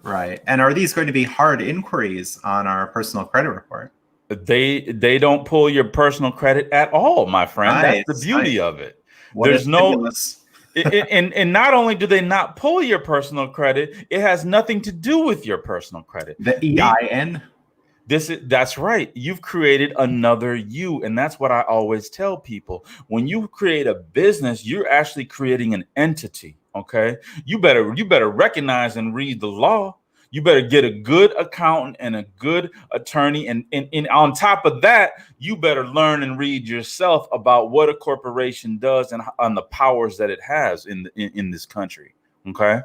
Right. And are these going to be hard inquiries on our personal credit report? They don't pull your personal credit at all, my friend. Nice. That's the beauty of it. There's no and not only do they not pull your personal credit, it has nothing to do with your personal credit. The EIN? That's right. You've created another you. And that's what I always tell people. When you create a business, you're actually creating an entity. Okay. You better recognize and read the law. You better get a good accountant and a good attorney. And on top of that, you better learn and read yourself about what a corporation does and on the powers that it has in this country. Okay.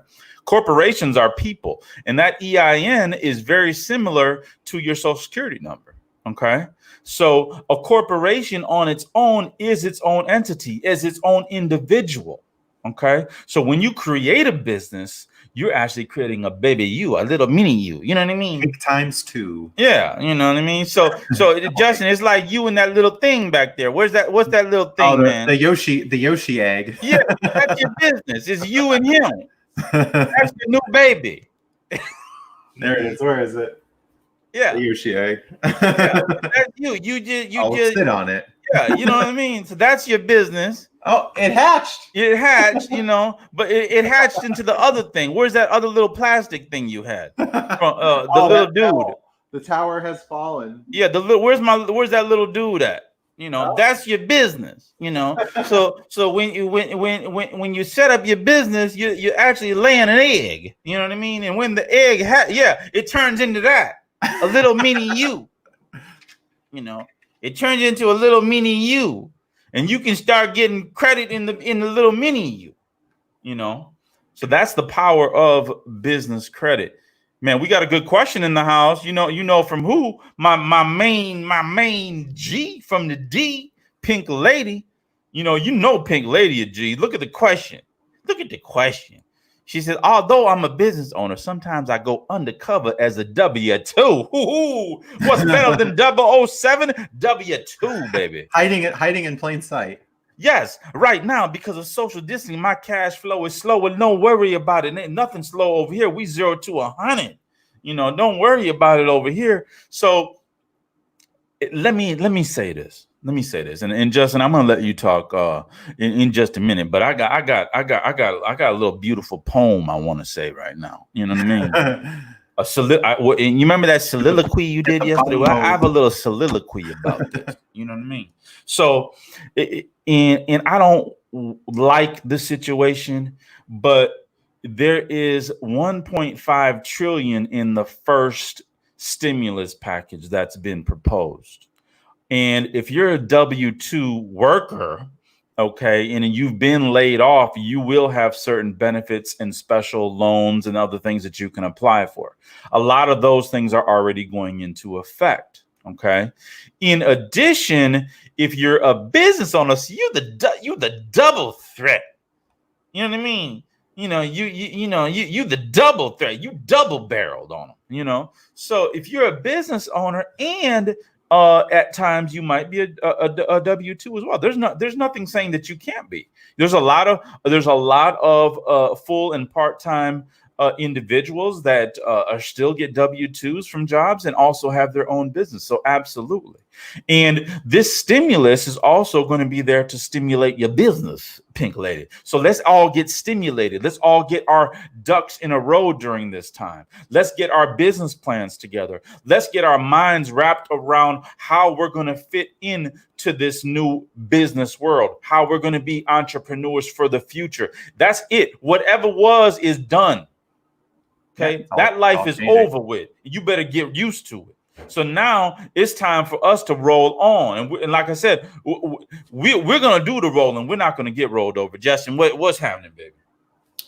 Corporations are people, and that EIN is very similar to your social security number. Okay. So a corporation on its own is its own entity, is its own individual. Okay. So when you create a business, you're actually creating a baby you, a little mini you. You know what I mean? Big times two. Yeah. You know what I mean? So Justin, it's like you and that little thing back there. What's that little thing, man? The Yoshi egg. Yeah. That's your business. It's you and him. That's your new baby. There it is. Where is it? Yeah. The Yoshi egg. Yeah. That's you. You just sit on it. Yeah, you know what I mean? So that's your business. Oh, it hatched. It hatched, but it hatched into the other thing. Where's that other little plastic thing you had? From the little dude. The tower has fallen. Yeah, where's that little dude at? That's your business. So when you set up your business, you're actually laying an egg. You know what I mean? And when the egg it turns into that, a little mini you. It turns into a little mini you, and you can start getting credit in the little mini you. So that's the power of business credit. Man, we got a good question in the house. You know from who? My main G from the D, Pink Lady. Pink Lady a G. Look at the question. She said, although I'm a business owner, sometimes I go undercover as a W-2. What's better than 007? W-2, baby. Hiding in plain sight. Yes, right now, because of social distancing, my cash flow is slow, and don't worry about it. Ain't nothing slow over here. We 0 to 100. Don't worry about it over here. So let me say this. And Justin, I'm gonna let you talk in just a minute, but I got a little beautiful poem I want to say right now. You know what I mean? You remember that soliloquy you did yesterday? Well, I have a little soliloquy about this. You know what I mean? So, and I don't like the situation, but there is 1.5 trillion in the first stimulus package that's been proposed. And if you're a W-2 worker, okay, and you've been laid off, you will have certain benefits and special loans and other things that you can apply for. A lot of those things are already going into effect. Okay. In addition, if you're a business owner, so you're the double threat. You know what I mean? You the double threat. You double barreled on them. So if you're a business owner and at times you might be a W-2 as well. There's nothing saying that you can't be. There's a lot of full and part-time individuals that still get W-2s from jobs and also have their own business. So absolutely. And this stimulus is also going to be there to stimulate your business, Pink Lady. So let's all get stimulated. Let's all get our ducks in a row during this time. Let's get our business plans together. Let's get our minds wrapped around how we're going to fit into this new business world, how we're going to be entrepreneurs for the future. That's it. Whatever was is done. Okay, that life is over with. You better get used to it. So now it's time for us to roll on. And like I said, we're going to do the rolling. We're not going to get rolled over. Justin, what's happening, baby?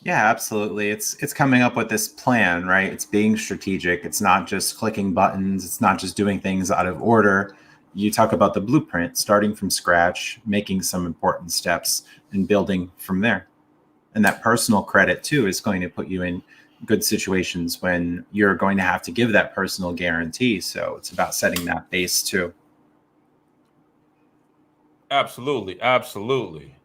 Yeah, absolutely. It's coming up with this plan, right? It's being strategic. It's not just clicking buttons. It's not just doing things out of order. You talk about the blueprint, starting from scratch, making some important steps and building from there. And that personal credit, too, is going to put you in good situations when you're going to have to give that personal guarantee. So it's about setting that base too. Absolutely. Absolutely.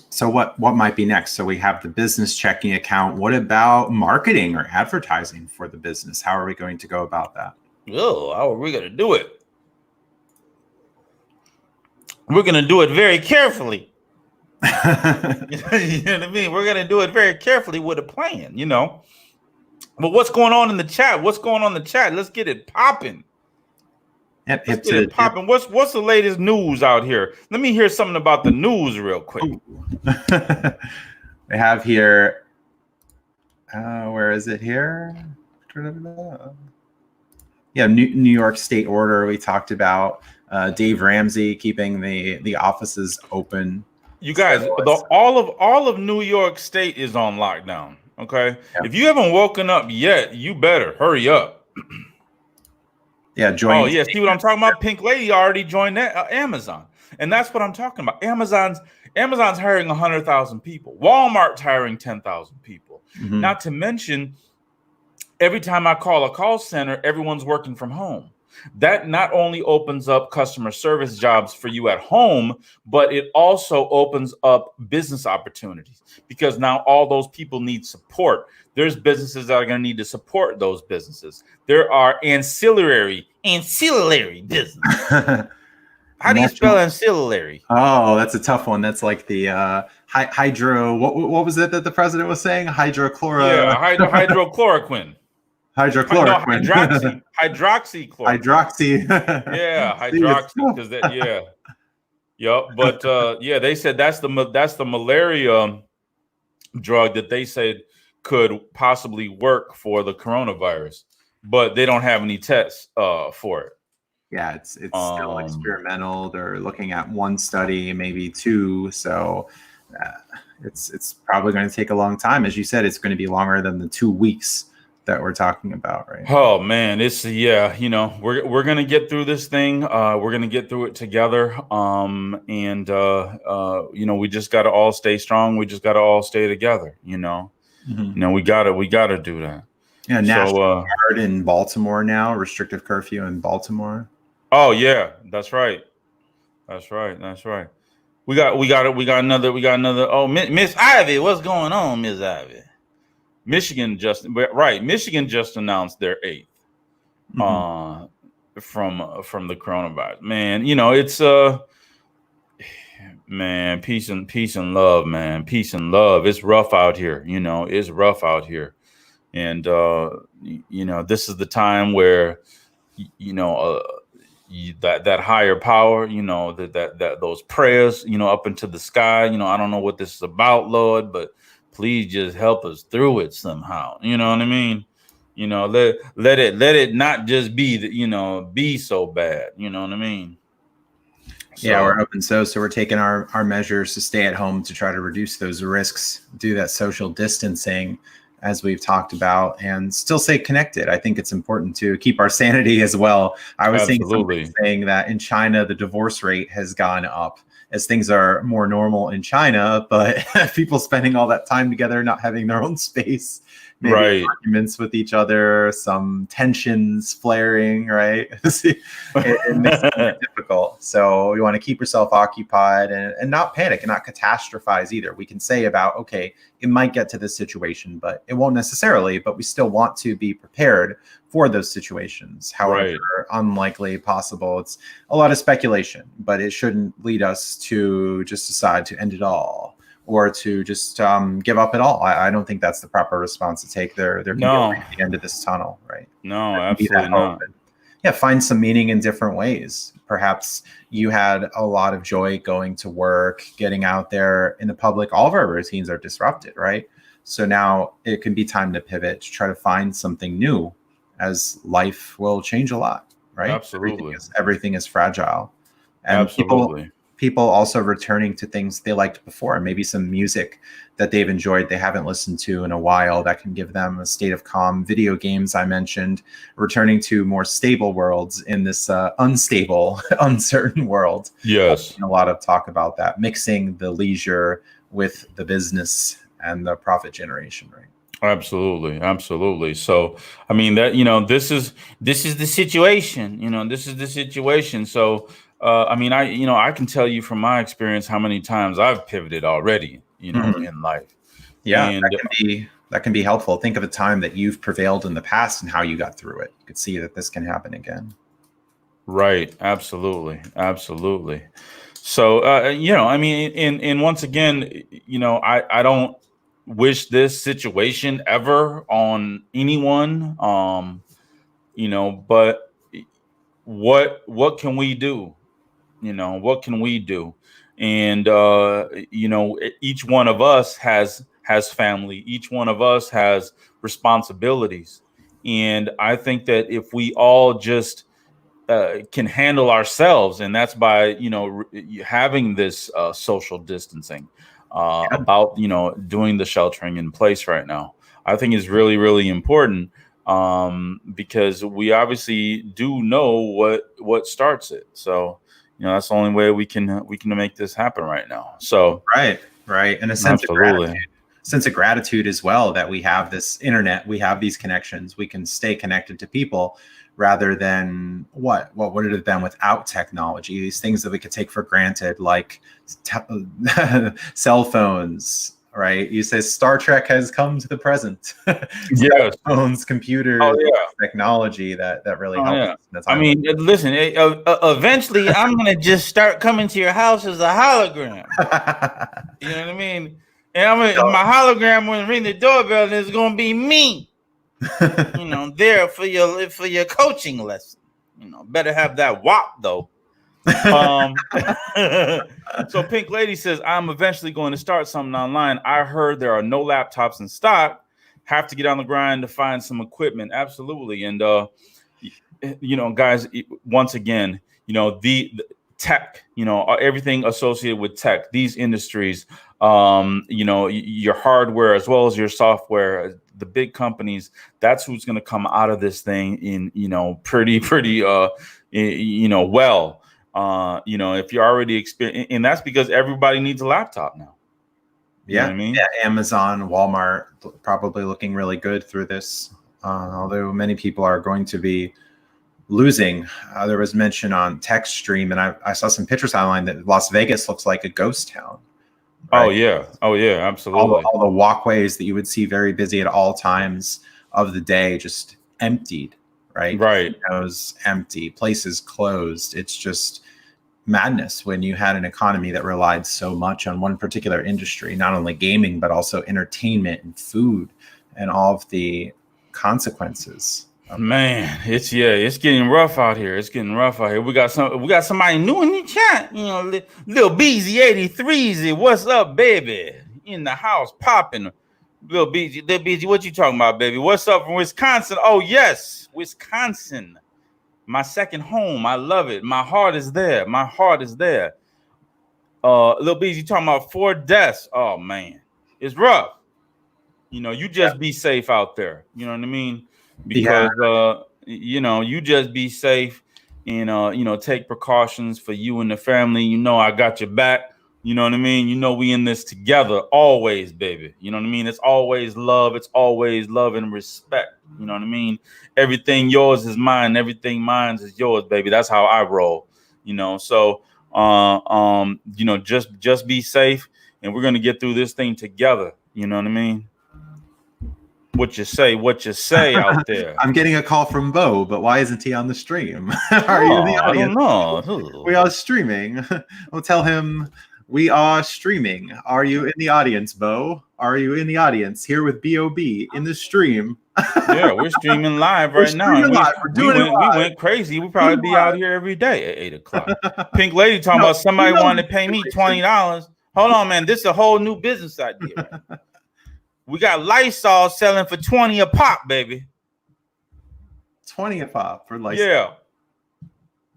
So what might be next? So we have the business checking account. What about marketing or advertising for the business? How are we going to go about that? Oh, how are we going to do it? We're going to do it very carefully. You know what I mean? We're going to do it very carefully with a plan, But what's going on in the chat? What's going on in the chat? Let's get it popping. Yep, Let's get it popping. What's the latest news out here? Let me hear something about the news real quick. We have here, where is it here? Yeah, New York State order we talked about. Dave Ramsey keeping the offices open. You guys, all of New York State is on lockdown. Okay, yeah. If you haven't woken up yet, you better hurry up. Yeah, join. Oh yeah, see what I'm talking about? Pink Lady already joined Amazon, and that's what I'm talking about. Amazon's hiring 100,000 people. Walmart's hiring 10,000 people. Mm-hmm. Not to mention, every time I call a call center, everyone's working from home. That not only opens up customer service jobs for you at home, but it also opens up business opportunities because now all those people need support. There's businesses that are going to need to support those businesses. There are ancillary business. How do you spell ancillary? Oh, that's a tough one. That's like the hydro. What was it that the president was saying? Hydrochloroquine. Yeah, hydrochloroquine. Hydrochloroquine. Hydroxychloroquine. Hydroxy. Yeah, hydroxy. Because Yep. But they said that's the malaria drug that they said could possibly work for the coronavirus, but they don't have any tests for it. Yeah, it's still experimental. They're looking at one study, maybe two. So it's probably going to take a long time. As you said, it's going to be longer than the 2 weeks that we're talking about, right? Oh man, we're gonna get through this thing. We're gonna get through it together. We just gotta all stay strong. We just gotta all stay together. Mm-hmm. We gotta do that. Yeah, National Guard in Baltimore now, restrictive curfew in Baltimore. Oh yeah, that's right. We got another. Oh, Miss Ivy, what's going on, Miss Ivy? Michigan just announced their 8th from the coronavirus. Man, it's man, peace and love, man. Peace and love. It's rough out here, it's rough out here. And this is the time where that higher power, that those prayers, up into the sky, I don't know what this is about, Lord, but please just help us through it somehow. You know what I mean? Let it not just be be so bad. You know what I mean? Yeah, we're hoping so. So we're taking our measures to stay at home to try to reduce those risks, do that social distancing, as we've talked about, and still stay connected. I think it's important to keep our sanity as well. I was seeing somebody saying that in China, the divorce rate has gone up as things are more normal in China, but people spending all that time together, not having their own space, maybe arguments with each other, some tensions flaring, right? it makes it more difficult. So we want to keep yourself occupied and not panic and not catastrophize either. We can say about, okay, it might get to this situation, but it won't necessarily, but we still want to be prepared for those situations, however unlikely possible. It's a lot of speculation, but it shouldn't lead us to just decide to end it all or to just give up at all. I don't think that's the proper response to take. There can be a light at the end of this tunnel, right? No, absolutely not. Yeah, find some meaning in different ways. Perhaps you had a lot of joy going to work, getting out there in the public. All of our routines are disrupted, right? So now it can be time to pivot, to try to find something new, as life will change a lot, right? Absolutely. Everything is fragile. And people also returning to things they liked before, maybe some music that they've enjoyed they haven't listened to in a while that can give them a state of calm. Video games, I mentioned, returning to more stable worlds in this unstable, uncertain world. Yes. A lot of talk about that, mixing the leisure with the business and the profit generation, right? Absolutely. So, I mean, that, this is the situation, this is the situation. So, I mean, I can tell you from my experience how many times I've pivoted already, in life. Yeah, and that can be helpful. Think of a time that you've prevailed in the past and how you got through it. You could see that this can happen again. Right. Absolutely. So, I mean, and once again, I don't wish this situation ever on anyone. But what can we do? What can we do? And each one of us has family. Each one of us has responsibilities. And I think that if we all just can handle ourselves, and that's by having this social distancing, about doing the sheltering in place right now, I think is really, really important, because we obviously do know what starts it. So that's the only way we can make this happen right now. So right, and a sense of gratitude as well, that we have this internet, we have these connections, we can stay connected to people, rather than what would it have been without technology? These things that we could take for granted, like cell phones, right? You say Star Trek has come to the present. Yes. Phones, computers, technology that really helps. Yeah. I mean, listen, eventually I'm going to just start coming to your house as a hologram. You know what I mean? And my hologram will ring the doorbell and it's going to be me. There for your coaching lesson. Better have that WAP though. So Pink Lady says, I'm eventually going to start something online. I heard there are no laptops in stock. Have to get on the grind to find some equipment. Absolutely. And guys, once again, the tech, everything associated with tech, these industries, your hardware as well as your software, the big companies, that's who's going to come out of this thing in, pretty well. If you're already experienced, and that's because everybody needs a laptop now. You know what I mean? Yeah, Amazon, Walmart, probably looking really good through this. Although many people are going to be losing. There was mention on TechStream, and I saw some pictures online that Las Vegas looks like a ghost town. Right? Oh yeah, absolutely. All the walkways that you would see very busy at all times of the day just emptied, right? Casinos empty, places closed. It's just madness when you had an economy that relied so much on one particular industry, not only gaming, but also entertainment and food and all of the consequences. Man, it's getting rough out here. We got somebody new in the chat. Little BZ83Z, what's up, baby? In the house popping. Little BG, what you talking about, baby? What's up from Wisconsin? Oh yes, Wisconsin, my second home. I love it. My heart is there. My heart is there. Little BG talking about 4 deaths. Oh man, it's rough. You just be safe out there. You know what I mean? Because you just be safe and take precautions for you and the family. I got your back. You know what I mean? We in this together always, baby. You know what I mean? It's always love. It's always love and respect. You know what I mean? Everything yours is mine. Everything mine is yours, baby. That's how I roll. So just be safe, and we're gonna get through this thing together. You know what I mean? What you say out there? I'm getting a call from Bo, but why isn't he on the stream? Are you in the audience? I don't know. We are streaming. I'll tell him we are streaming. Are you in the audience, Bo? Are you in the audience here with B.O.B. in the stream? Yeah, we're streaming live right now. We went crazy. We'll probably be out here every day at 8 o'clock. Pink Lady talking about somebody wanted to pay me $20. Hold on, man. This is a whole new business idea. Right? We got Lysol selling for 20 a pop, baby. 20 a pop for Lysol. Yeah.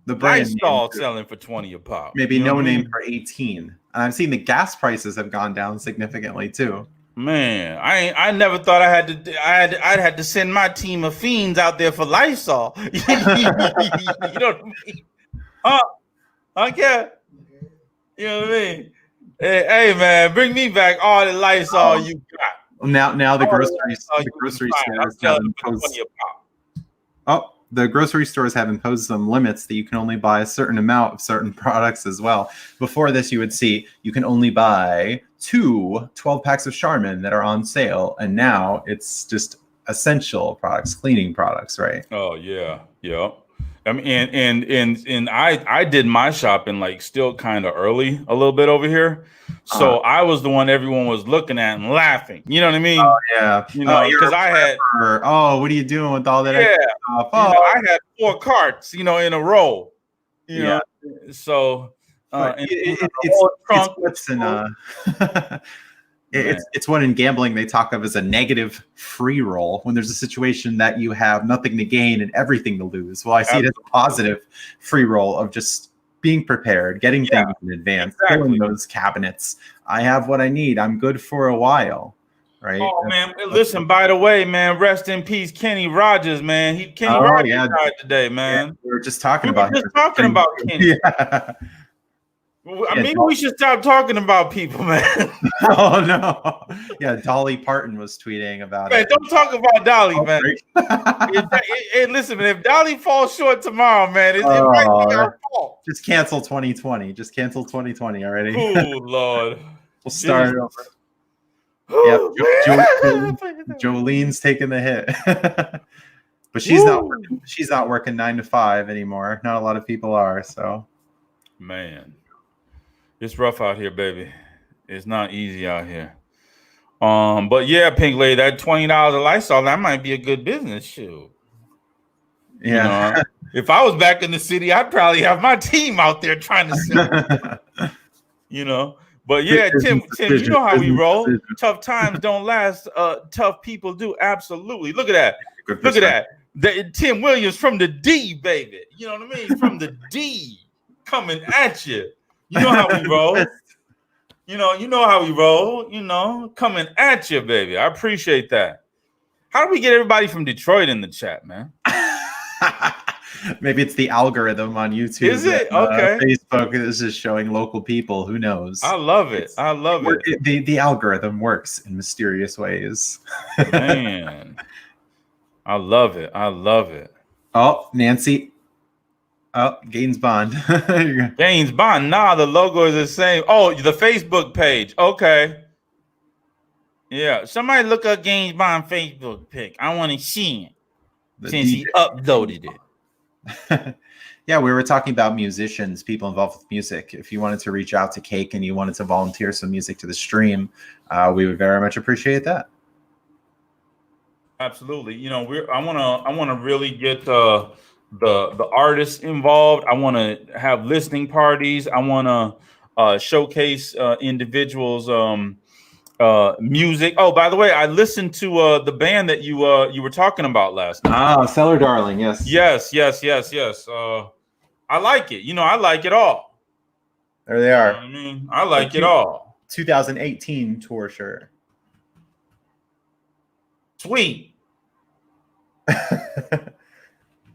The brand Lysol selling for 20 a pop. Maybe no name for 18. And I've seen the gas prices have gone down significantly too. Man, I never thought I'd had to send my team of fiends out there for Lysol. You know what I mean? Okay. You know what I mean? Hey man, bring me back all the Lysol you got. Now the grocery stores have imposed some limits that you can only buy a certain amount of certain products as well. Before this, you would see you can only buy 2 12 packs of Charmin that are on sale, and now it's just essential products, cleaning products, right? Oh yeah. I mean, and I did my shopping like still kind of early a little bit over here, so I was the one everyone was looking at and laughing. You know what I mean? Oh yeah. Because I had. Oh, what are you doing with all that? Yeah. Stuff? I had 4 carts, in a row. You know, so it's what in gambling they talk of as a negative free roll, when there's a situation that you have nothing to gain and everything to lose. Well, I see it as a positive free roll of just being prepared, getting things in advance, filling those cabinets. I have what I need. I'm good for a while, right? Oh man, listen. By the way, man, rest in peace, Kenny Rogers, man. Kenny Rogers died today, man. Yeah, we were just talking about Kenny. Yeah. Maybe we should stop talking about people, man. Oh no! Yeah, Dolly Parton was tweeting about it. Don't talk about Dolly, man. Hey, listen, man. If Dolly falls short tomorrow, man, it might be our fault. Just cancel 2020. Just cancel 2020 already. Oh Lord! We'll start over. Jolene's taking the hit, but she's not working. She's not working 9 to 5 anymore. Not a lot of people are. So, man. It's rough out here, baby. It's not easy out here. But yeah, Pink Lady, that $20 of Lysol, that might be a good business shoe. Yeah. If I was back in the city, I'd probably have my team out there trying to sell. But yeah, Tim, you know how we roll. Tough times don't last. Tough people do. Absolutely. Look at that. Look at that. Tim Williams from the D, baby. You know what I mean? From the D coming at you. You know how we roll. You know how we roll, coming at you, baby. I appreciate that. How do we get everybody from Detroit in the chat, man? Maybe it's the algorithm on YouTube. Is it? Okay. Facebook is just showing local people. Who knows? I love it. The algorithm works in mysterious ways. Man. I love it. Oh, Nancy. Oh, Gaines Bond. Gaines Bond. Nah, the logo is the same. Oh, the Facebook page. Okay. Yeah. Somebody look up Gaines Bond Facebook pic. I want to see it since he uploaded it. Yeah, we were talking about musicians, people involved with music. If you wanted to reach out to Cake and you wanted to volunteer some music to the stream, we would very much appreciate that. Absolutely. I want to really get the artists involved. I want to have listening parties. I want to showcase individuals Music. Oh, by the way, I listened to the band that you were talking about last night. Ah, Cellar Darling. Yes. Yes. I like it. I like it all. There they are. You know what I mean, I like it all. 2018 tour shirt. Sweet.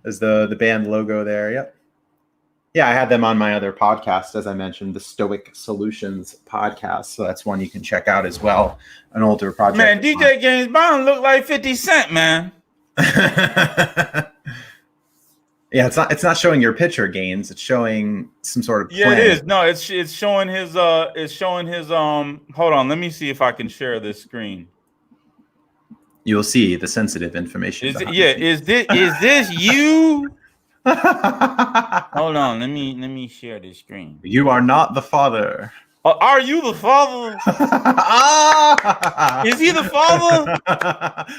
There's the band logo there. Yep. Yeah, I had them on my other podcast, as I mentioned, the Stoic Solutions podcast. So that's one you can check out as well. An older project. Man, DJ Gaines Bond look like 50 Cent, man. Yeah, it's not showing your picture, Gaines. It's showing some sort of plan. Yeah, it is. No, it's showing his hold on, let me see if I can share this screen. You'll see the sensitive information. Is this you? Hold on, let me share this screen. You are not the father. Are you the father? Is he the father?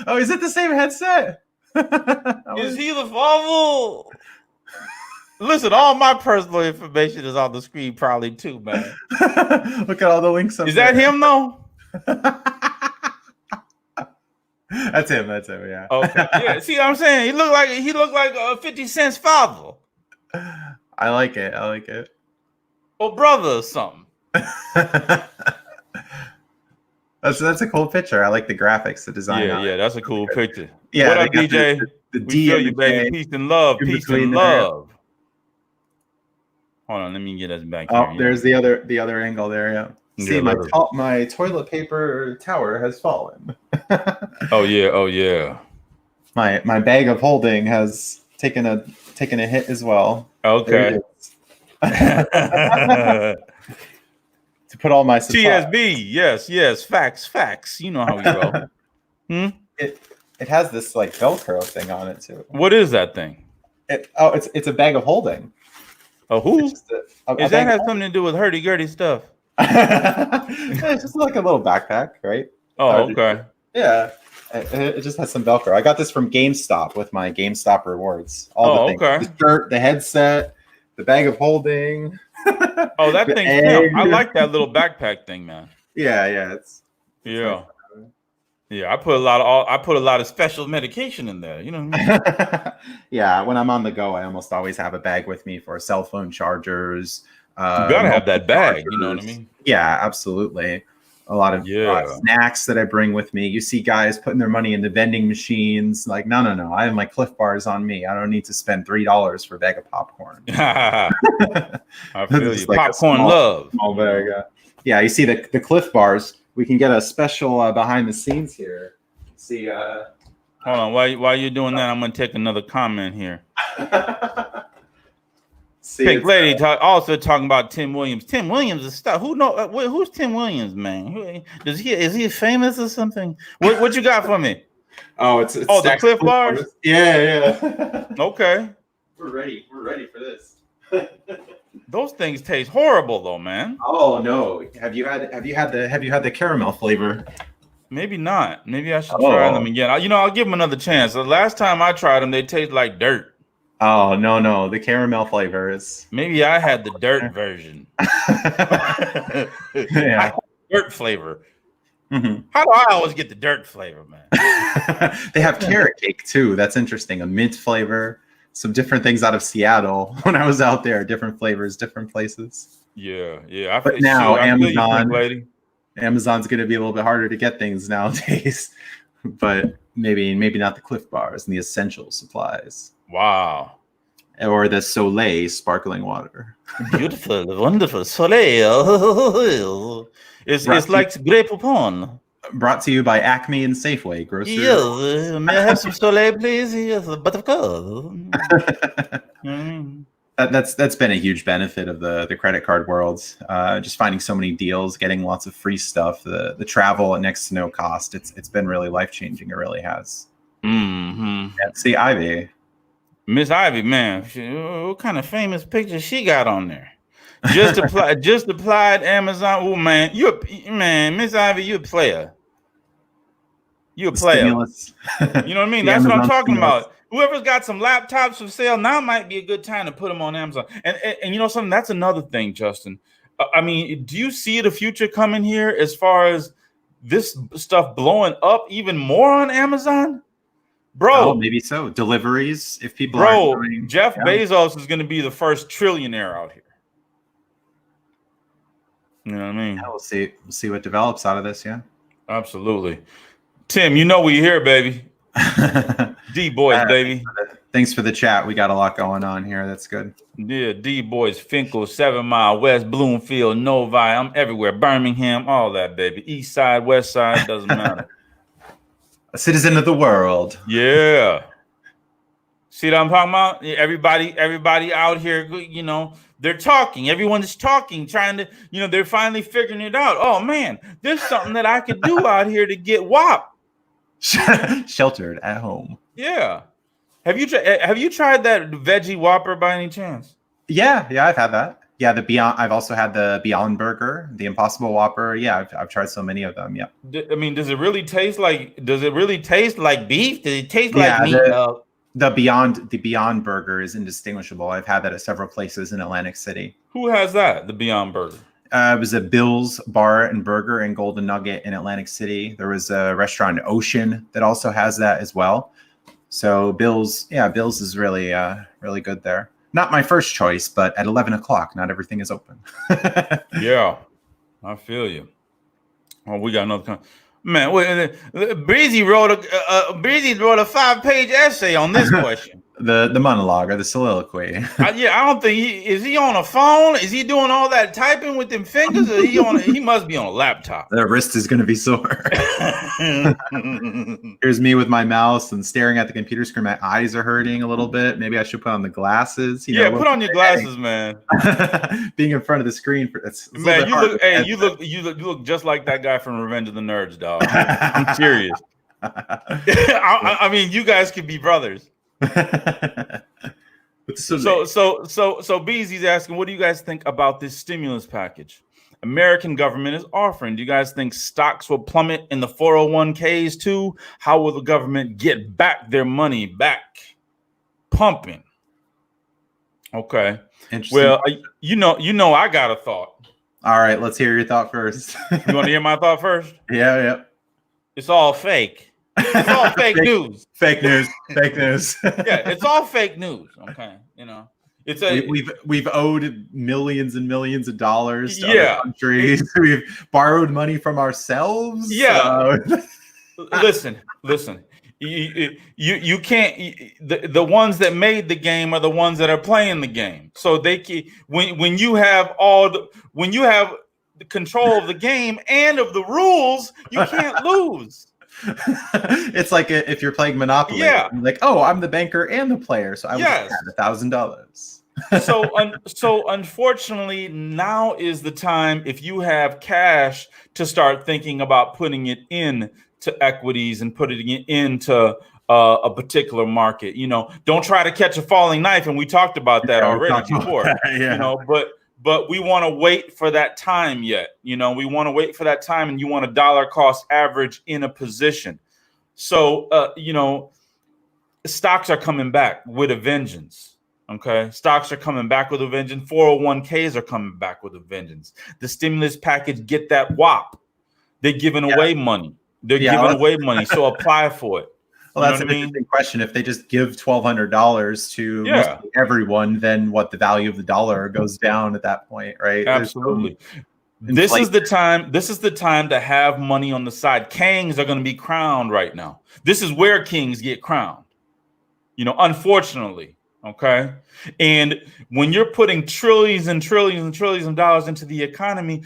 Oh, is it the same headset? Is he the father? Listen, all my personal information is on the screen, probably too, man. Look at all the links. Is that him though? That's him. Yeah. Okay. Yeah. See what I'm saying? He looked like 50 Cent's father. I like it. Or brother or something. That's a cool picture. I like the graphics, the design. Yeah, that's a cool picture. Yeah. What up, DJ? The we D feel you, baby. Peace and love. Peace and love. Hold on, let me get us back here. Oh, there's the other angle there. Yeah. See, my toilet paper tower has fallen. Oh yeah. My bag of holding has taken a hit as well. Okay. To put all my supplies. TSB, yes, facts. You know how we go. It has this like Velcro thing on it too. What is that thing? It's a bag of holding. A who? Does that have something to do with hurdy-gurdy stuff? It's just like a little backpack, right? Oh, okay. Yeah. It just has some Velcro. I got this from GameStop with my GameStop rewards. All the things. Okay. The shirt, the headset, the bag of holding. Oh, that thing. I like that little backpack thing, man. Yeah. Yeah, I put a lot of special medication in there. You know what I mean? Yeah, when I'm on the go, I almost always have a bag with me for cell phone chargers. You gotta have that bag. Chargers. You know what I mean? Yeah, absolutely. A lot of snacks that I bring with me. You see guys putting their money into vending machines. Like, no. I have my Cliff Bars on me. I don't need to spend $3 for a bag of popcorn. I feel you. Like popcorn love. Small bag. Yeah, you see the Cliff Bars. We can get a special behind the scenes here. See. Hold on. While you're doing that, I'm gonna take another comment here. Pink Lady also talking about Tim Williams. Tim Williams is stuff. Who's Tim Williams, man? Is he famous or something? What you got for me? Oh, it's the Cliff Bars. Yeah. Okay. We're ready for this. Those things taste horrible, though, man. Oh no! Have you had the caramel flavor? Maybe not. Maybe I should try them again. I'll give them another chance. The last time I tried them, they taste like dirt. Oh no! The caramel flavor is. Maybe I had the dirt version. Yeah. Dirt flavor. Mm-hmm. How do I always get the dirt flavor, man? They have carrot cake too. That's interesting. A mint flavor. Some different things out of Seattle when I was out there. Different flavors, different places. Yeah. But now Amazon's going to be a little bit harder to get things nowadays. But maybe not the Cliff Bars and the essential supplies. Wow. Or the Soleil sparkling water. Beautiful, wonderful Soleil. It's like grape poupon. Brought to you by Acme and Safeway grocery. Yes, may I have some Soleil, please? Yes, but of course. That's been a huge benefit of the credit card world. Just finding so many deals, getting lots of free stuff, the travel at next to no cost. It's been really life changing. It really has. Mm-hmm. See Ivy, Miss Ivy, man, what kind of famous picture she got on there? Just applied Amazon. Oh man, Miss Ivy, you a player. You a player. Stimulus. You know what I mean? That's Amazon what I'm talking about. Whoever's got some laptops for sale now might be a good time to put them on Amazon. And you know something? That's another thing, Justin. I mean, do you see the future coming here as far as this stuff blowing up even more on Amazon? Bro, oh, maybe so. Deliveries, if people bro, aren't doing, Jeff Bezos is going to be the first trillionaire out here. You know what I mean? Yeah, we'll see. We'll see what develops out of this. Yeah, absolutely. Tim, you know we here, baby. D boys, baby. Thanks for the chat. We got a lot going on here. That's good. Yeah, D boys, Finkel, 7 Mile, West Bloomfield, Novi. I'm everywhere. Birmingham, all that, baby. East side, west side, doesn't matter. A citizen of the world. Yeah. See what I'm talking about? Everybody out here, you know, they're talking. Everyone's talking, trying to, you know, they're finally figuring it out. Oh man, there's something that I could do out here to get WAP. Sheltered at home. Yeah. Have you tried that veggie Whopper by any chance? Yeah, I've had that. Yeah, the Beyond. I've also had the Beyond Burger, the Impossible Whopper. Yeah, I've tried so many of them. Yeah. I mean, does it really taste like beef? Does it taste like meat? The Beyond Burger is indistinguishable. I've had that at several places in Atlantic City. Who has that? The Beyond Burger. It was a Bill's Bar and Burger in Golden Nugget in Atlantic City. There was a restaurant in Ocean that also has that as well. So Bill's is really really good there. Not my first choice, but at 11 o'clock, not everything is open. Yeah, I feel you. Oh, we got another. Man, Breezy wrote a 5-page essay on this question. the monologue or the soliloquy. Yeah, I don't think is he on a phone? Is he doing all that typing with them fingers? Or he must be on a laptop. The wrist is going to be sore. Here's me with my mouse and staring at the computer screen. My eyes are hurting a little bit. Maybe I should put on the glasses. Put on your glasses, man. Being in front of the screen man. You look just like that guy from Revenge of the Nerds, dog. I'm serious. I mean, you guys could be brothers. So Beezy's asking, what do you guys think about this stimulus package American government is offering? Do you guys think stocks will plummet in the 401ks too? How will the government get back their money back pumping? Okay. Well, you know, I got a thought. All right, let's hear your thought first. You want to hear my thought first? Yeah. It's all fake. It's all fake news. Fake news. Fake news. Yeah, it's all fake news. Okay, you know, we've owed millions and millions of dollars to other countries. We've borrowed money from ourselves. Yeah. Listen. You can't. The ones that made the game are the ones that are playing the game. So when you have the control of the game and of the rules, you can't lose. It's like if you're playing Monopoly. Yeah. Like, oh, I'm the banker and the player, so I would add $1,000. So unfortunately, now is the time, if you have cash, to start thinking about putting it in to equities and putting it into a particular market. You know, don't try to catch a falling knife, and we talked about that already before. You know, but we want to wait for that time yet. You know, we want to wait for that time, and you want a dollar cost average in a position. So, you know, stocks are coming back with a vengeance. Okay. Stocks are coming back with a vengeance. 401ks are coming back with a vengeance. The stimulus package, get that WAP. They're giving away money. They're giving away money. So apply for it. Well, that's an interesting question. If they just give $1,200 to everyone, then what, the value of the dollar goes down at that point, right? Absolutely. This is the time. This is the time to have money on the side. Kings are going to be crowned right now. This is where kings get crowned. You know, unfortunately. Okay. And when you're putting trillions and trillions and trillions of dollars into the economy,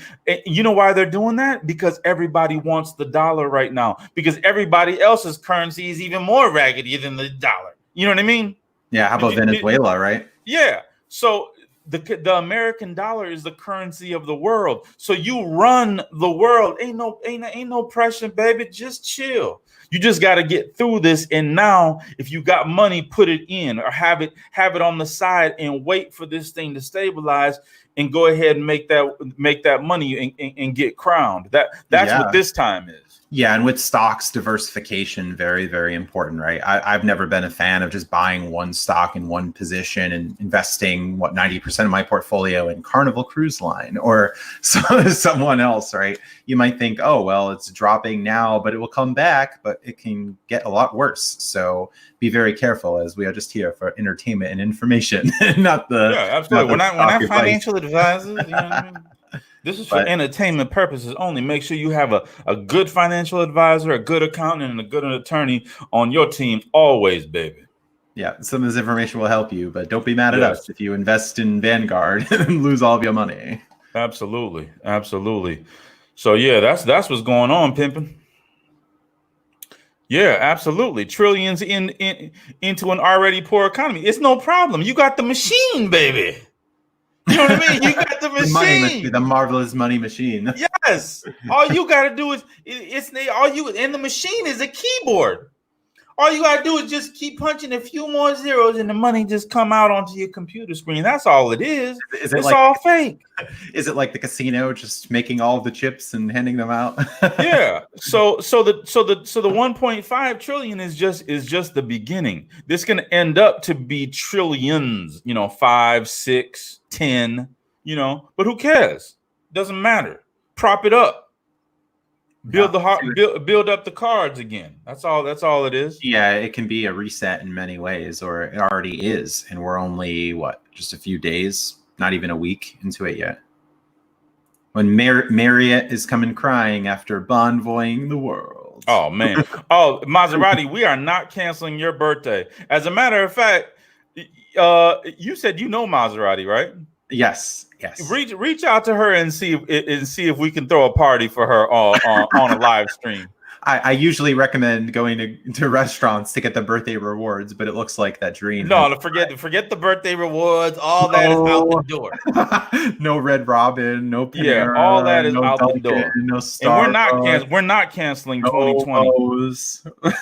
you know why they're doing that? Because everybody wants the dollar right now, because everybody else's currency is even more raggedy than the dollar. You know what I mean? Yeah. How about Venezuela, right? Yeah. So the American dollar is the currency of the world. So you run the world. Ain't no pressure, baby. Just chill. You just got to get through this. And now, if you got money, put it in or have it on the side and wait for this thing to stabilize and go ahead and make that money and get crowned. That's what this time is. Yeah, and with stocks, diversification, very, very important, right? I've never been a fan of just buying one stock in one position and investing 90% of my portfolio in Carnival Cruise Line or someone else, right? You might think, oh, well, it's dropping now, but it will come back, but it can get a lot worse. So be very careful, as we are just here for entertainment and information, not the absolutely. Not We're not financial advisors. You know what I mean? This is for But entertainment purposes only. Make sure you have a good financial advisor, a good accountant, and a good attorney on your team always, baby. yeah, some of this information will help you, but don't be mad at us if you invest in Vanguard and lose all of your money. Absolutely. Absolutely. So yeah, that's what's going on, pimping. Yeah, absolutely. Trillions into an already poor economy. It's no problem. You got the machine, baby. You know what I mean? You got the machine, the marvelous money machine. Yes. All you got to do is and the machine is a keyboard. All you got to do is just keep punching a few more zeros and the money just come out onto your computer screen. That's all it is. It's all fake. Is it like the casino, just making all of the chips and handing them out? Yeah. So the 1.5 trillion is just the beginning. This is going to end up to be trillions, 5, 6, 10, but who cares? Doesn't matter. Prop it up. Build up the cards again. That's all it is. Yeah, it can be a reset in many ways, or it already is, and we're only just a few days, not even a week into it yet. When Marriott is coming crying after bonvoying the world. Oh man. Oh, Maserati, we are not canceling your birthday. As a matter of fact, you said Maserati, right? Yes. Reach out to her and see if we can throw a party for her on a live stream. I usually recommend going to restaurants to get the birthday rewards, but it looks like that dream. No, forget the birthday rewards. All that is out the door. No Red Robin, no Panera, all that is out the door. No Starbucks. And we're not canceling 2020.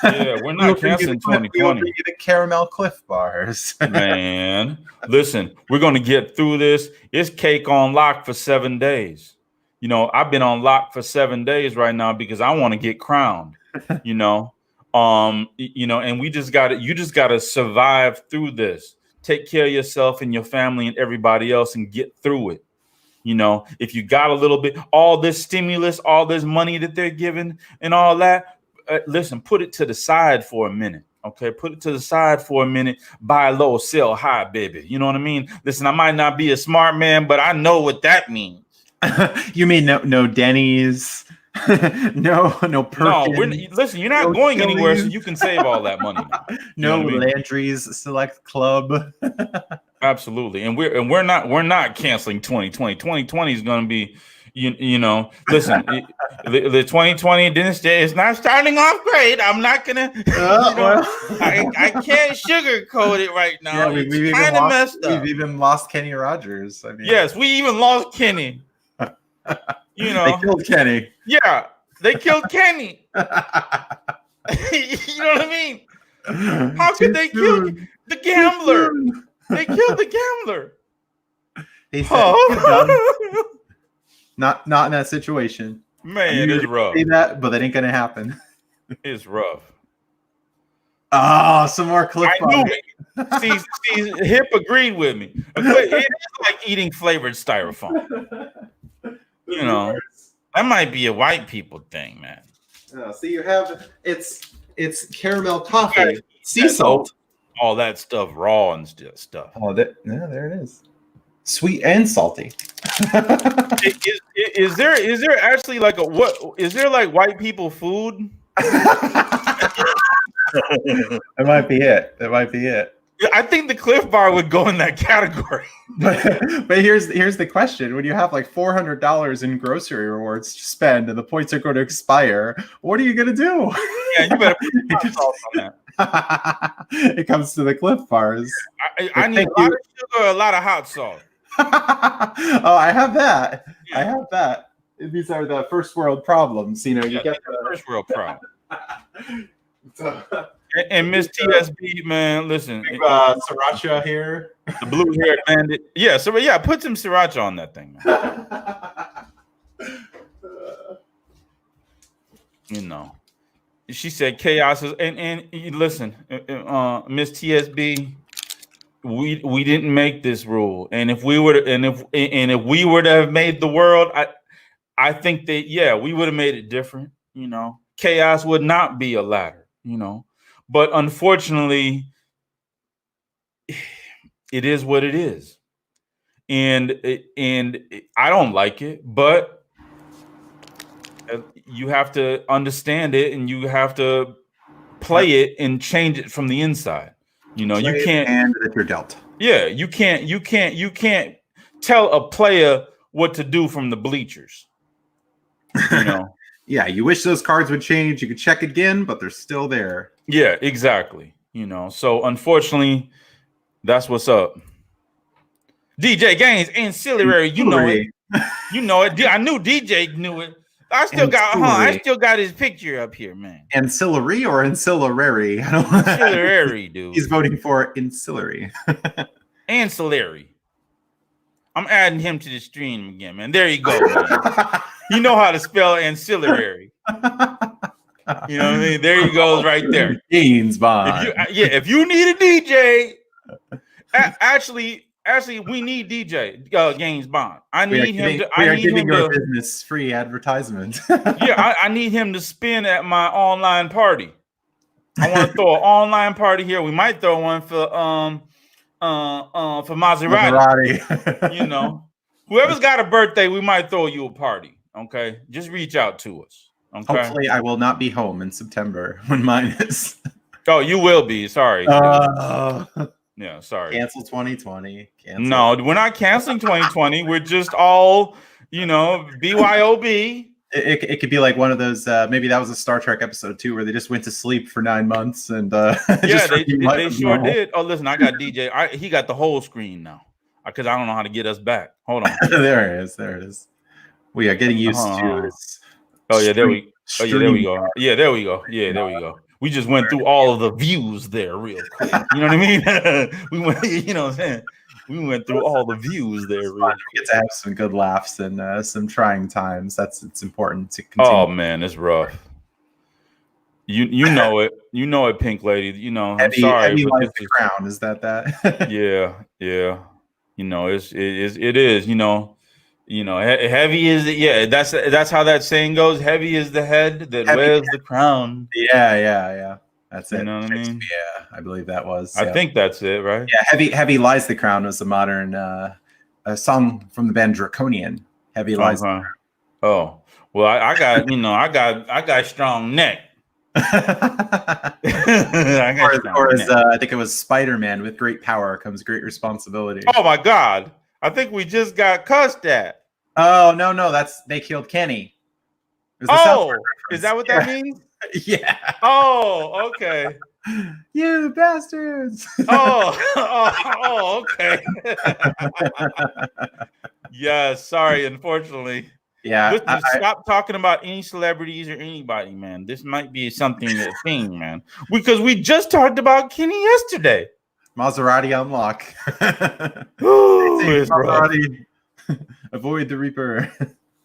Yeah, we're not canceling 2020. We'll bring you the caramel Cliff bars. Man, listen, we're gonna get through this. It's cake on lock for 7 days. I've been on lock for 7 days right now because I want to get crowned, and you just gotta survive through this. Take care of yourself and your family and everybody else and get through it. If you got a little bit, all this stimulus, all this money that they're giving and all that, listen, put it to the side for a minute. Okay, put it to the side for a minute. Buy low, sell high, baby. You know what I mean? Listen, I might not be a smart man, but I know what that means. You mean no Denny's, no Perkins. No, listen. You're not going anywhere, so you can save all that money now. No Landry's Select Club. Absolutely, and we're not canceling 2020. 2020 is going to be, listen, the 2020 is not starting off great. I'm not gonna, I can't sugarcoat it right now. Yeah, we've kind of messed up. We've even lost Kenny Rogers. Yes, we even lost Kenny. They killed Kenny. Yeah, they killed Kenny. You know what I mean? How could they kill the gambler? They killed the gambler. They said, not in that situation. Man, it is rough. Say that, but that ain't gonna happen. It's rough. Oh, some more clip. I knew it. See, Hip agreed with me. It is like eating flavored styrofoam. That might be a white people thing, man. So you have it's caramel coffee, sea salt, all that stuff, raw and stuff. Oh, there it is, sweet and salty. Is there actually like is there like white people food? That might be it. I think the Cliff Bar would go in that category. But here's the question: when you have like $400 in grocery rewards to spend and the points are going to expire, what are you going to do? Yeah, you better put hot sauce on that. It comes to the Cliff Bars. I need a lot of sugar, a lot of hot sauce. Oh, I have that. Yeah. I have that. These are the first world problems. You get the first world problem. And Miss TSB, man, listen. Sriracha here. The blue haired bandit. Yeah, so put some sriracha on that thing, man. You know, she said chaos is, and listen, Miss TSB, we didn't make this rule, and if we were to, and if we were to have made the world, I think that we would have made it different. You know, chaos would not be a ladder. You know, but unfortunately, it is what it is, and I don't like it, but you have to understand it, and you have to play it and change it from the inside. You know, you can't. And that you're dealt. Yeah, you can't tell a player what to do from the bleachers. You know. Yeah, you wish those cards would change. You could check again, but they're still there. Yeah, exactly. You know, so unfortunately, that's what's up. DJ Gaines, ancillary, you know it. You know it. I knew DJ knew it. I still got his picture up here, man. Ancillary or ancillary? Ancillary, dude. He's voting for ancillary. Ancillary. I'm adding him to the stream again, man. There you go, man. You know how to spell ancillary. You know what I mean? There he goes, right there. Gaines Bond. If you need a DJ, actually, we need DJ Gaines Bond. I need him to. We are giving your business free advertisement. I need him to spin at my online party. I want to throw an online party here. We might throw one for Maserati. You know, whoever's got a birthday, we might throw you a party. Okay, just reach out to us. Okay? Hopefully, I will not be home in September when mine is. Oh, you will be. Sorry. Yeah, sorry. Cancel 2020. Cancel. No, we're not canceling 2020. We're just all, BYOB. It could be like one of those. Maybe that was a Star Trek episode too, where they just went to sleep for 9 months and. They sure did. Oh, listen, I got DJ. He got the whole screen now because I don't know how to get us back. Hold on. There it is. There it is. We are getting used to this. Oh yeah, there we. Oh yeah, there we go. Yeah, there we go. Yeah, there we go. We just went through all of the views there real quick. You know what I mean? We went, you know what I'm saying? We went through all the views there real quick. We get to have some good laughs and some trying times. It's important to continue. Oh man, it's rough. You know it. You know it, Pink Lady. You know, I'm sorry. Heavy lies the crown. Is that? Yeah. You know, it is, heavy is that's how that saying goes. Heavy is the head that wears the crown. Yeah. That's it. You know what I mean? Yeah, I believe that was. I think that's it, right? Yeah, heavy lies the crown was a modern a song from the band Draconian. Heavy lies. The crown. Oh well, I got I got strong neck. I think it was Spider-Man. With great power comes great responsibility. Oh my God. I think we just got cussed at. Oh no, they killed Kenny. Oh, is that what that means? Yeah. Oh, okay. You bastards. Oh, okay. Yeah, sorry, unfortunately. Yeah. Listen, stop talking about any celebrities or anybody, man. This might be something a thing, man. Because we just talked about Kenny yesterday. Maserati unlock. Maserati. Avoid the Reaper.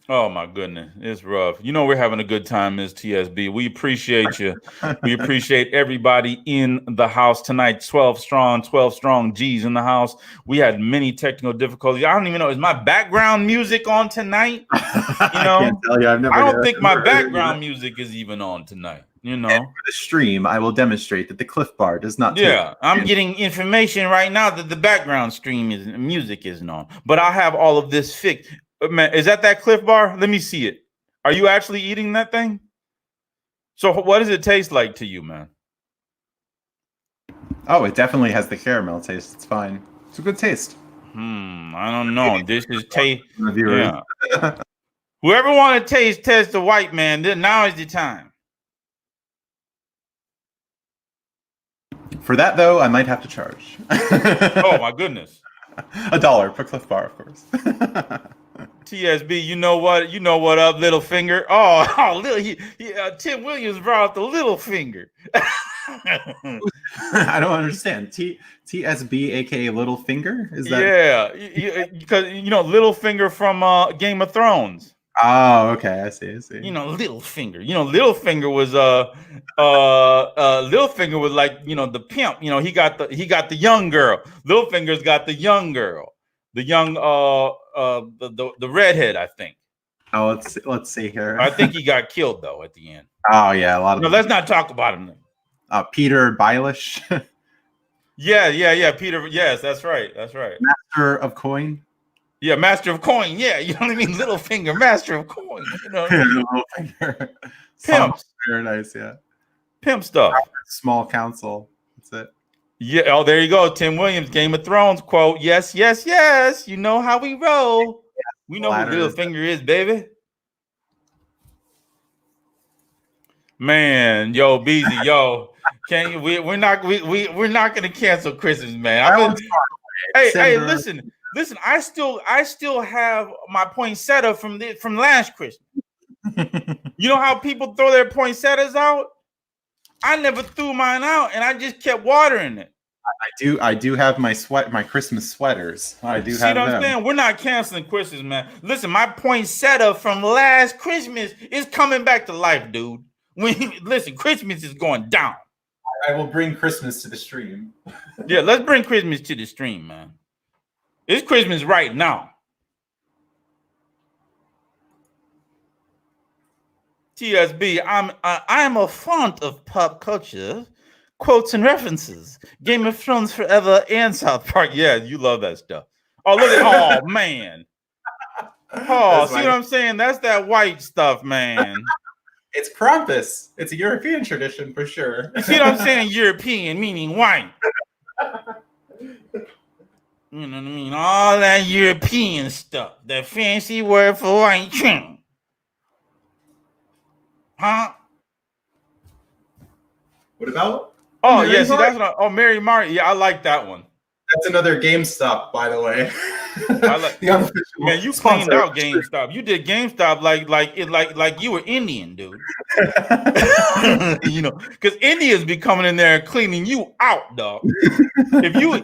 Oh my goodness, it's rough. You know we're having a good time, Ms. TSB. We appreciate you. We appreciate everybody in the house tonight. 12 strong G's in the house. We had many technical difficulties. I don't even know. Is my background music on tonight? I can't tell you. I don't think my background music is even on tonight. You know, and for the stream, I will demonstrate that the Cliff Bar does not. Yeah, I'm getting information right now that the background music isn't on, but I have all of this fixed. Man, is that Cliff Bar? Let me see it. Are you actually eating that thing? So, what does it taste like to you, man? Oh, it definitely has the caramel taste. It's fine. It's a good taste. I don't know. This is taste. Yeah. Whoever want to test the white man. Then now is the time. For that, though, I might have to charge. Oh, my goodness. $1 per Cliff Bar, of course. TSB, you know what? You know what up, little finger? Oh, Tim Williams brought up the little finger. I don't understand. TSB, aka Little Finger? Is that? Yeah, because Little Finger from Game of Thrones. Oh, okay. I see. You know, Littlefinger. You know, Littlefinger was like, you know, the pimp. You know, he got the young girl. Littlefinger's got the young girl, the young the redhead, I think. Oh, let's see here. I think he got killed though at the end. Oh yeah, a lot of. No, let's not talk about him. Peter Baelish. Yeah. Peter. Yes, that's right. Master of Coin. Yeah, Master of Coin. Yeah, you know what I mean. Littlefinger, Master of Coin. You know, Littlefinger. Pimps. Very nice. Yeah. Pimp stuff. Small council. That's it. Yeah. Oh, there you go. Tim Williams, Game of Thrones quote. Yes. You know how we roll. We know who Littlefinger is, baby. Man, yo, Beezy, yo, can you? We're not gonna cancel Christmas, man. Hey, listen. I still have my poinsettia from last Christmas. You know how people throw their poinsettias out? I never threw mine out, and I just kept watering it. I do have my Christmas sweaters. I do have them. See what I'm saying? We're not canceling Christmas, man. Listen, my poinsettia from last Christmas is coming back to life, dude. Listen, Christmas is going down. I will bring Christmas to the stream. Yeah, let's bring Christmas to the stream, man. It's Christmas right now. TSB, I'm a font of pop culture, quotes and references. Game of Thrones forever and South Park. Yeah, you love that stuff. Oh, look at man. Oh, see what I'm saying? That's that white stuff, man. It's Krampus. It's a European tradition for sure. You see what I'm saying? European meaning white. You know what I mean? All that European stuff. That fancy word for white trim. Huh? What about? Oh, yeah. See, that's Mary Martin. Yeah, I like that one. That's another GameStop, by the way. I like the unofficial. Man, you sponsor. Cleaned out GameStop. You did GameStop like you were Indian, dude. You know, because Indians be coming in there and cleaning you out, dog. If you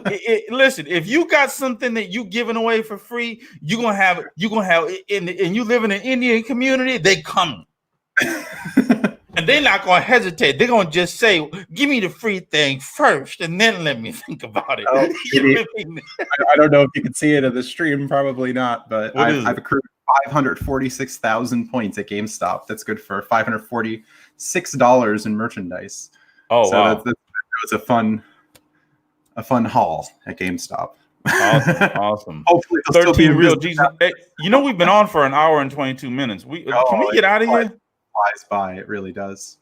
listen, if you got something that you giving away for free, you're gonna have and you live in an Indian community, they coming. And they're not going to hesitate. They're going to just say, give me the free thing first, and then let me think about it. Oh, I don't know if you can see it in the stream. Probably not, but I've accrued 546,000 points at GameStop. That's good for $546 in merchandise. Oh, so wow. That was a fun haul at GameStop. Awesome. Hopefully 13 real Jesus. Hey, you know, we've been on for an hour and 22 minutes. Can we get out of here? Flies by. It really does.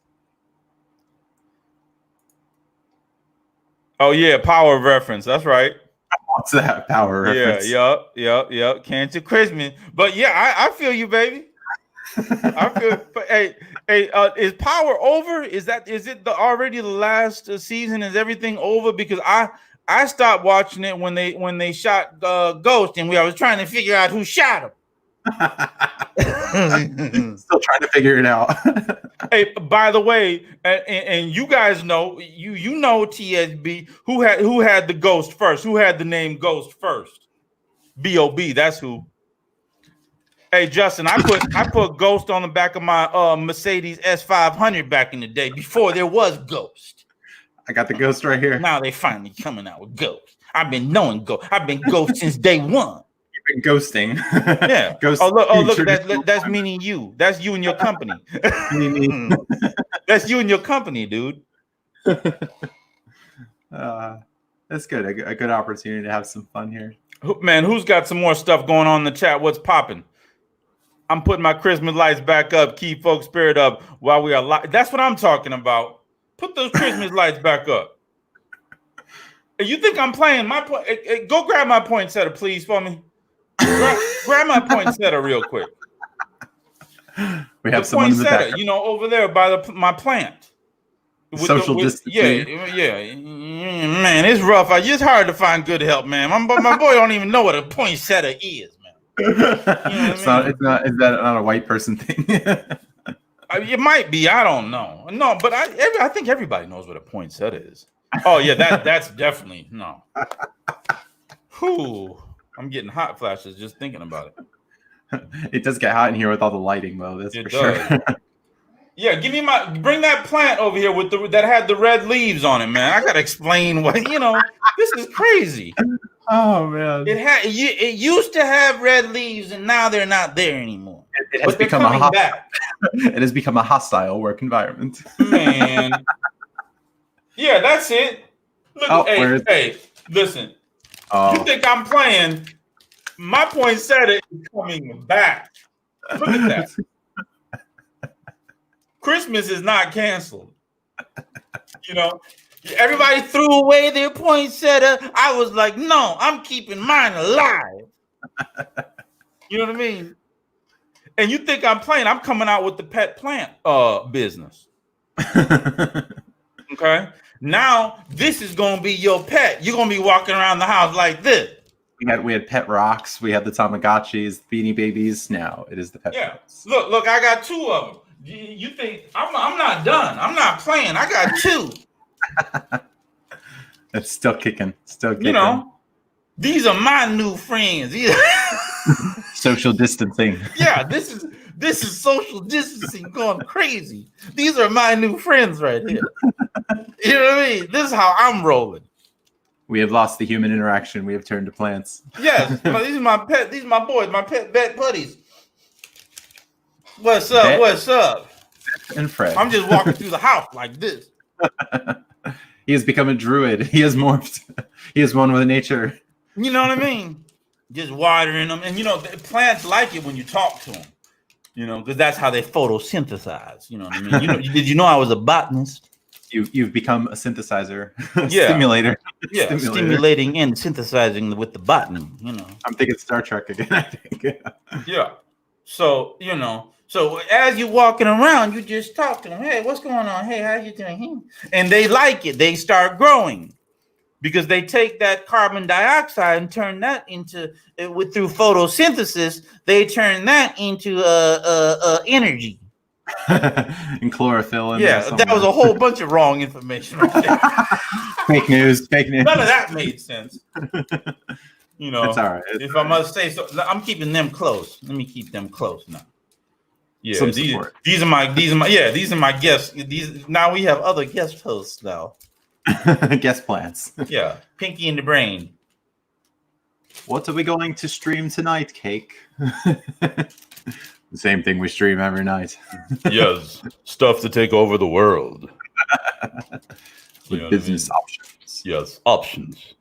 Oh yeah, power reference. That's right. What's that power reference? Yep. Cancel Christmas. But yeah, I feel you, baby. I feel. But hey, is Power over? Is it already the last season? Is everything over? Because I stopped watching it when they shot Ghost, and I was trying to figure out who shot him. Still trying to figure it out. Hey, by the way, and you guys know, you know TSB who had the Ghost first, who had the name Ghost first. B.O.B. That's who. Hey Justin, I put Ghost on the back of my Mercedes S500 back in the day before there was Ghost. I got the Ghost right here. Now they finally coming out with Ghost. I've been knowing Ghost. I've been Ghost since day one. You've been ghosting. Yeah. Ghost. Oh look. That's meaning you. That's you and your company. That's you and your company, dude. That's good. A good opportunity to have some fun here. Man, who's got some more stuff going on in the chat? What's popping? I'm putting my Christmas lights back up. Keep folks' spirit up while we are live. That's what I'm talking about. Put those Christmas lights back up. You think I'm playing my point? Go grab my poinsettia, please, for me. Grab my poinsettia real quick. We have someone in the back. You know, over there by my plant. Social distancing. Yeah. Man, it's rough. It's hard to find good help, man. My boy don't even know what a poinsettia is, man. You know Is that not a white person thing? It might be. I don't know. No, but I think everybody knows what a poinsettia is. Oh yeah, that's definitely no. Whew, I'm getting hot flashes just thinking about it. It does get hot in here with all the lighting, though. That's for sure. Yeah, bring that plant over here that had the red leaves on it, man. I gotta explain this is crazy. Oh man, it used to have red leaves, and now they're not there anymore. It has become It has become a hostile work environment, man. Yeah, that's it. Look, hey, listen. You think I'm playing? My poinsettia is coming back. Look at that. Christmas is not canceled. Everybody threw away their poinsettia. I was like, no, I'm keeping mine alive. You know what I mean? And you think I'm playing? I'm coming out with the pet plant business. Okay. Now this is gonna be your pet. You're gonna be walking around the house like this. We had pet rocks. We had the Tamagotchis, Beanie Babies. Now it is the pet. Yeah. Plants. Look, I got 2 of them. You think I'm not done? I'm not playing. I got 2. It's still kicking. Still kicking. These are my new friends. Social distancing. Yeah, this is social distancing going crazy. These are my new friends right here. You know what I mean? This is how I'm rolling. We have lost the human interaction. We have turned to plants. Yes, these are my pet. These are my boys, my pet buddies. What's up? Bet. What's up? And Fred. I'm just walking through the house like this. He has become a druid. He has morphed. He is one with nature. You know what I mean? Just watering them. And, plants like it when you talk to them. Because that's how they photosynthesize. You know what I mean? Did you know I was a botanist? You've become a synthesizer. Stimulator. Yeah, stimulating and synthesizing with the botany. I'm thinking Star Trek again, I think. Yeah. So, so as you're walking around, you just talk to them. Hey, what's going on? Hey, how you doing? And they like it. They start growing because they take that carbon dioxide and turn that into, through photosynthesis, they turn that into energy. And chlorophyll. That was a whole bunch of wrong information. Fake news. None of that made sense. It's all right. I must say so, I'm keeping them close. Let me keep them close now. Yeah, these are my guests. Now we have other guest hosts now. Guest plants. Yeah, Pinky in the Brain. What are we going to stream tonight, Cake? The same thing we stream every night. Yes, stuff to take over the world. With business options. Yes, options.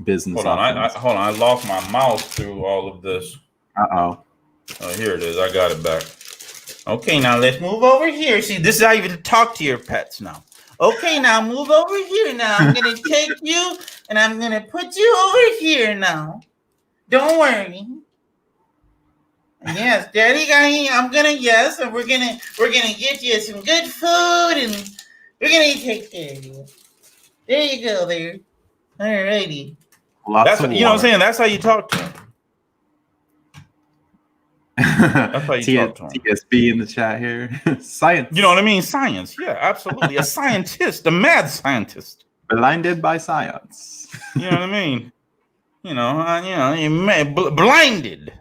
Business options. Hold on, I lost my mouse through all of this. Oh, here it is. I got it back. Okay, now let's move over here. See, this is how you talk to your pets now. Okay, now move over here now. I'm going to take you and I'm going to put you over here now. Don't worry. Yes, Daddy got here. I'm going to, yes, and we're going to get you some good food and we're going to take care of you. There you go there. All righty. That's what, you know what I'm saying? That's how you talk to him. That's how you talk to him. TSB in the chat here. Science. You know what I mean? Science. Yeah, absolutely. A scientist, a mad scientist. Blinded by science. You know what I mean? Blinded.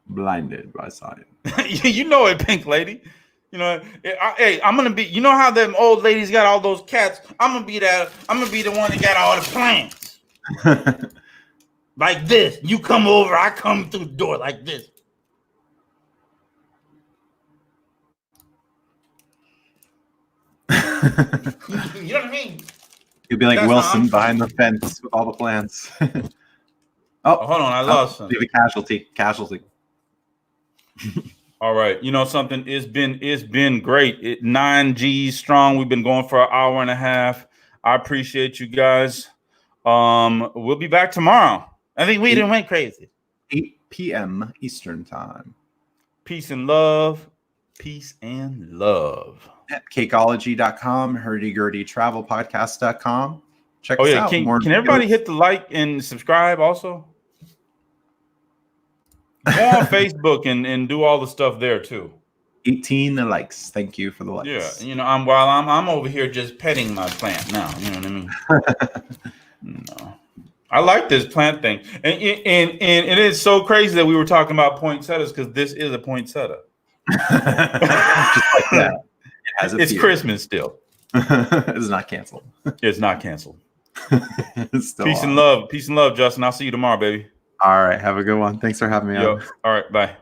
Blinded by science. You know it, Pink Lady. Hey, I'm gonna be. You know how them old ladies got all those cats? I'm gonna be that. I'm gonna be the one that got all the plants. Like this. You come over, I come through the door like this. You know what I mean? You'd be like That's Wilson behind the fence with all the plants. Hold on, I lost some. Maybe casualty. All right, you know something? It's been great. 9G strong. We've been going for an hour and a half. I appreciate you guys. We'll be back tomorrow. I think we didn't went crazy. 8 p.m. Eastern time. Peace and love. Peace and love. At cakeology.com, hurdy-gurdy-travel-podcast.com. Check us out. Can everybody hit the like and subscribe also? Go on Facebook and do all the stuff there too. 18 likes. Thank you for the likes. Yeah, I'm over here just petting my plant now. You know what I mean? No. I like this plant thing, and it is so crazy that we were talking about poinsettias because this is a poinsettia. Just like that. It's Christmas still. It's not canceled. It's not canceled. It's still Peace on. and love. Peace and love, Justin. I'll see you tomorrow, baby. All right. Have a good one. Thanks for having me on. All right. Bye.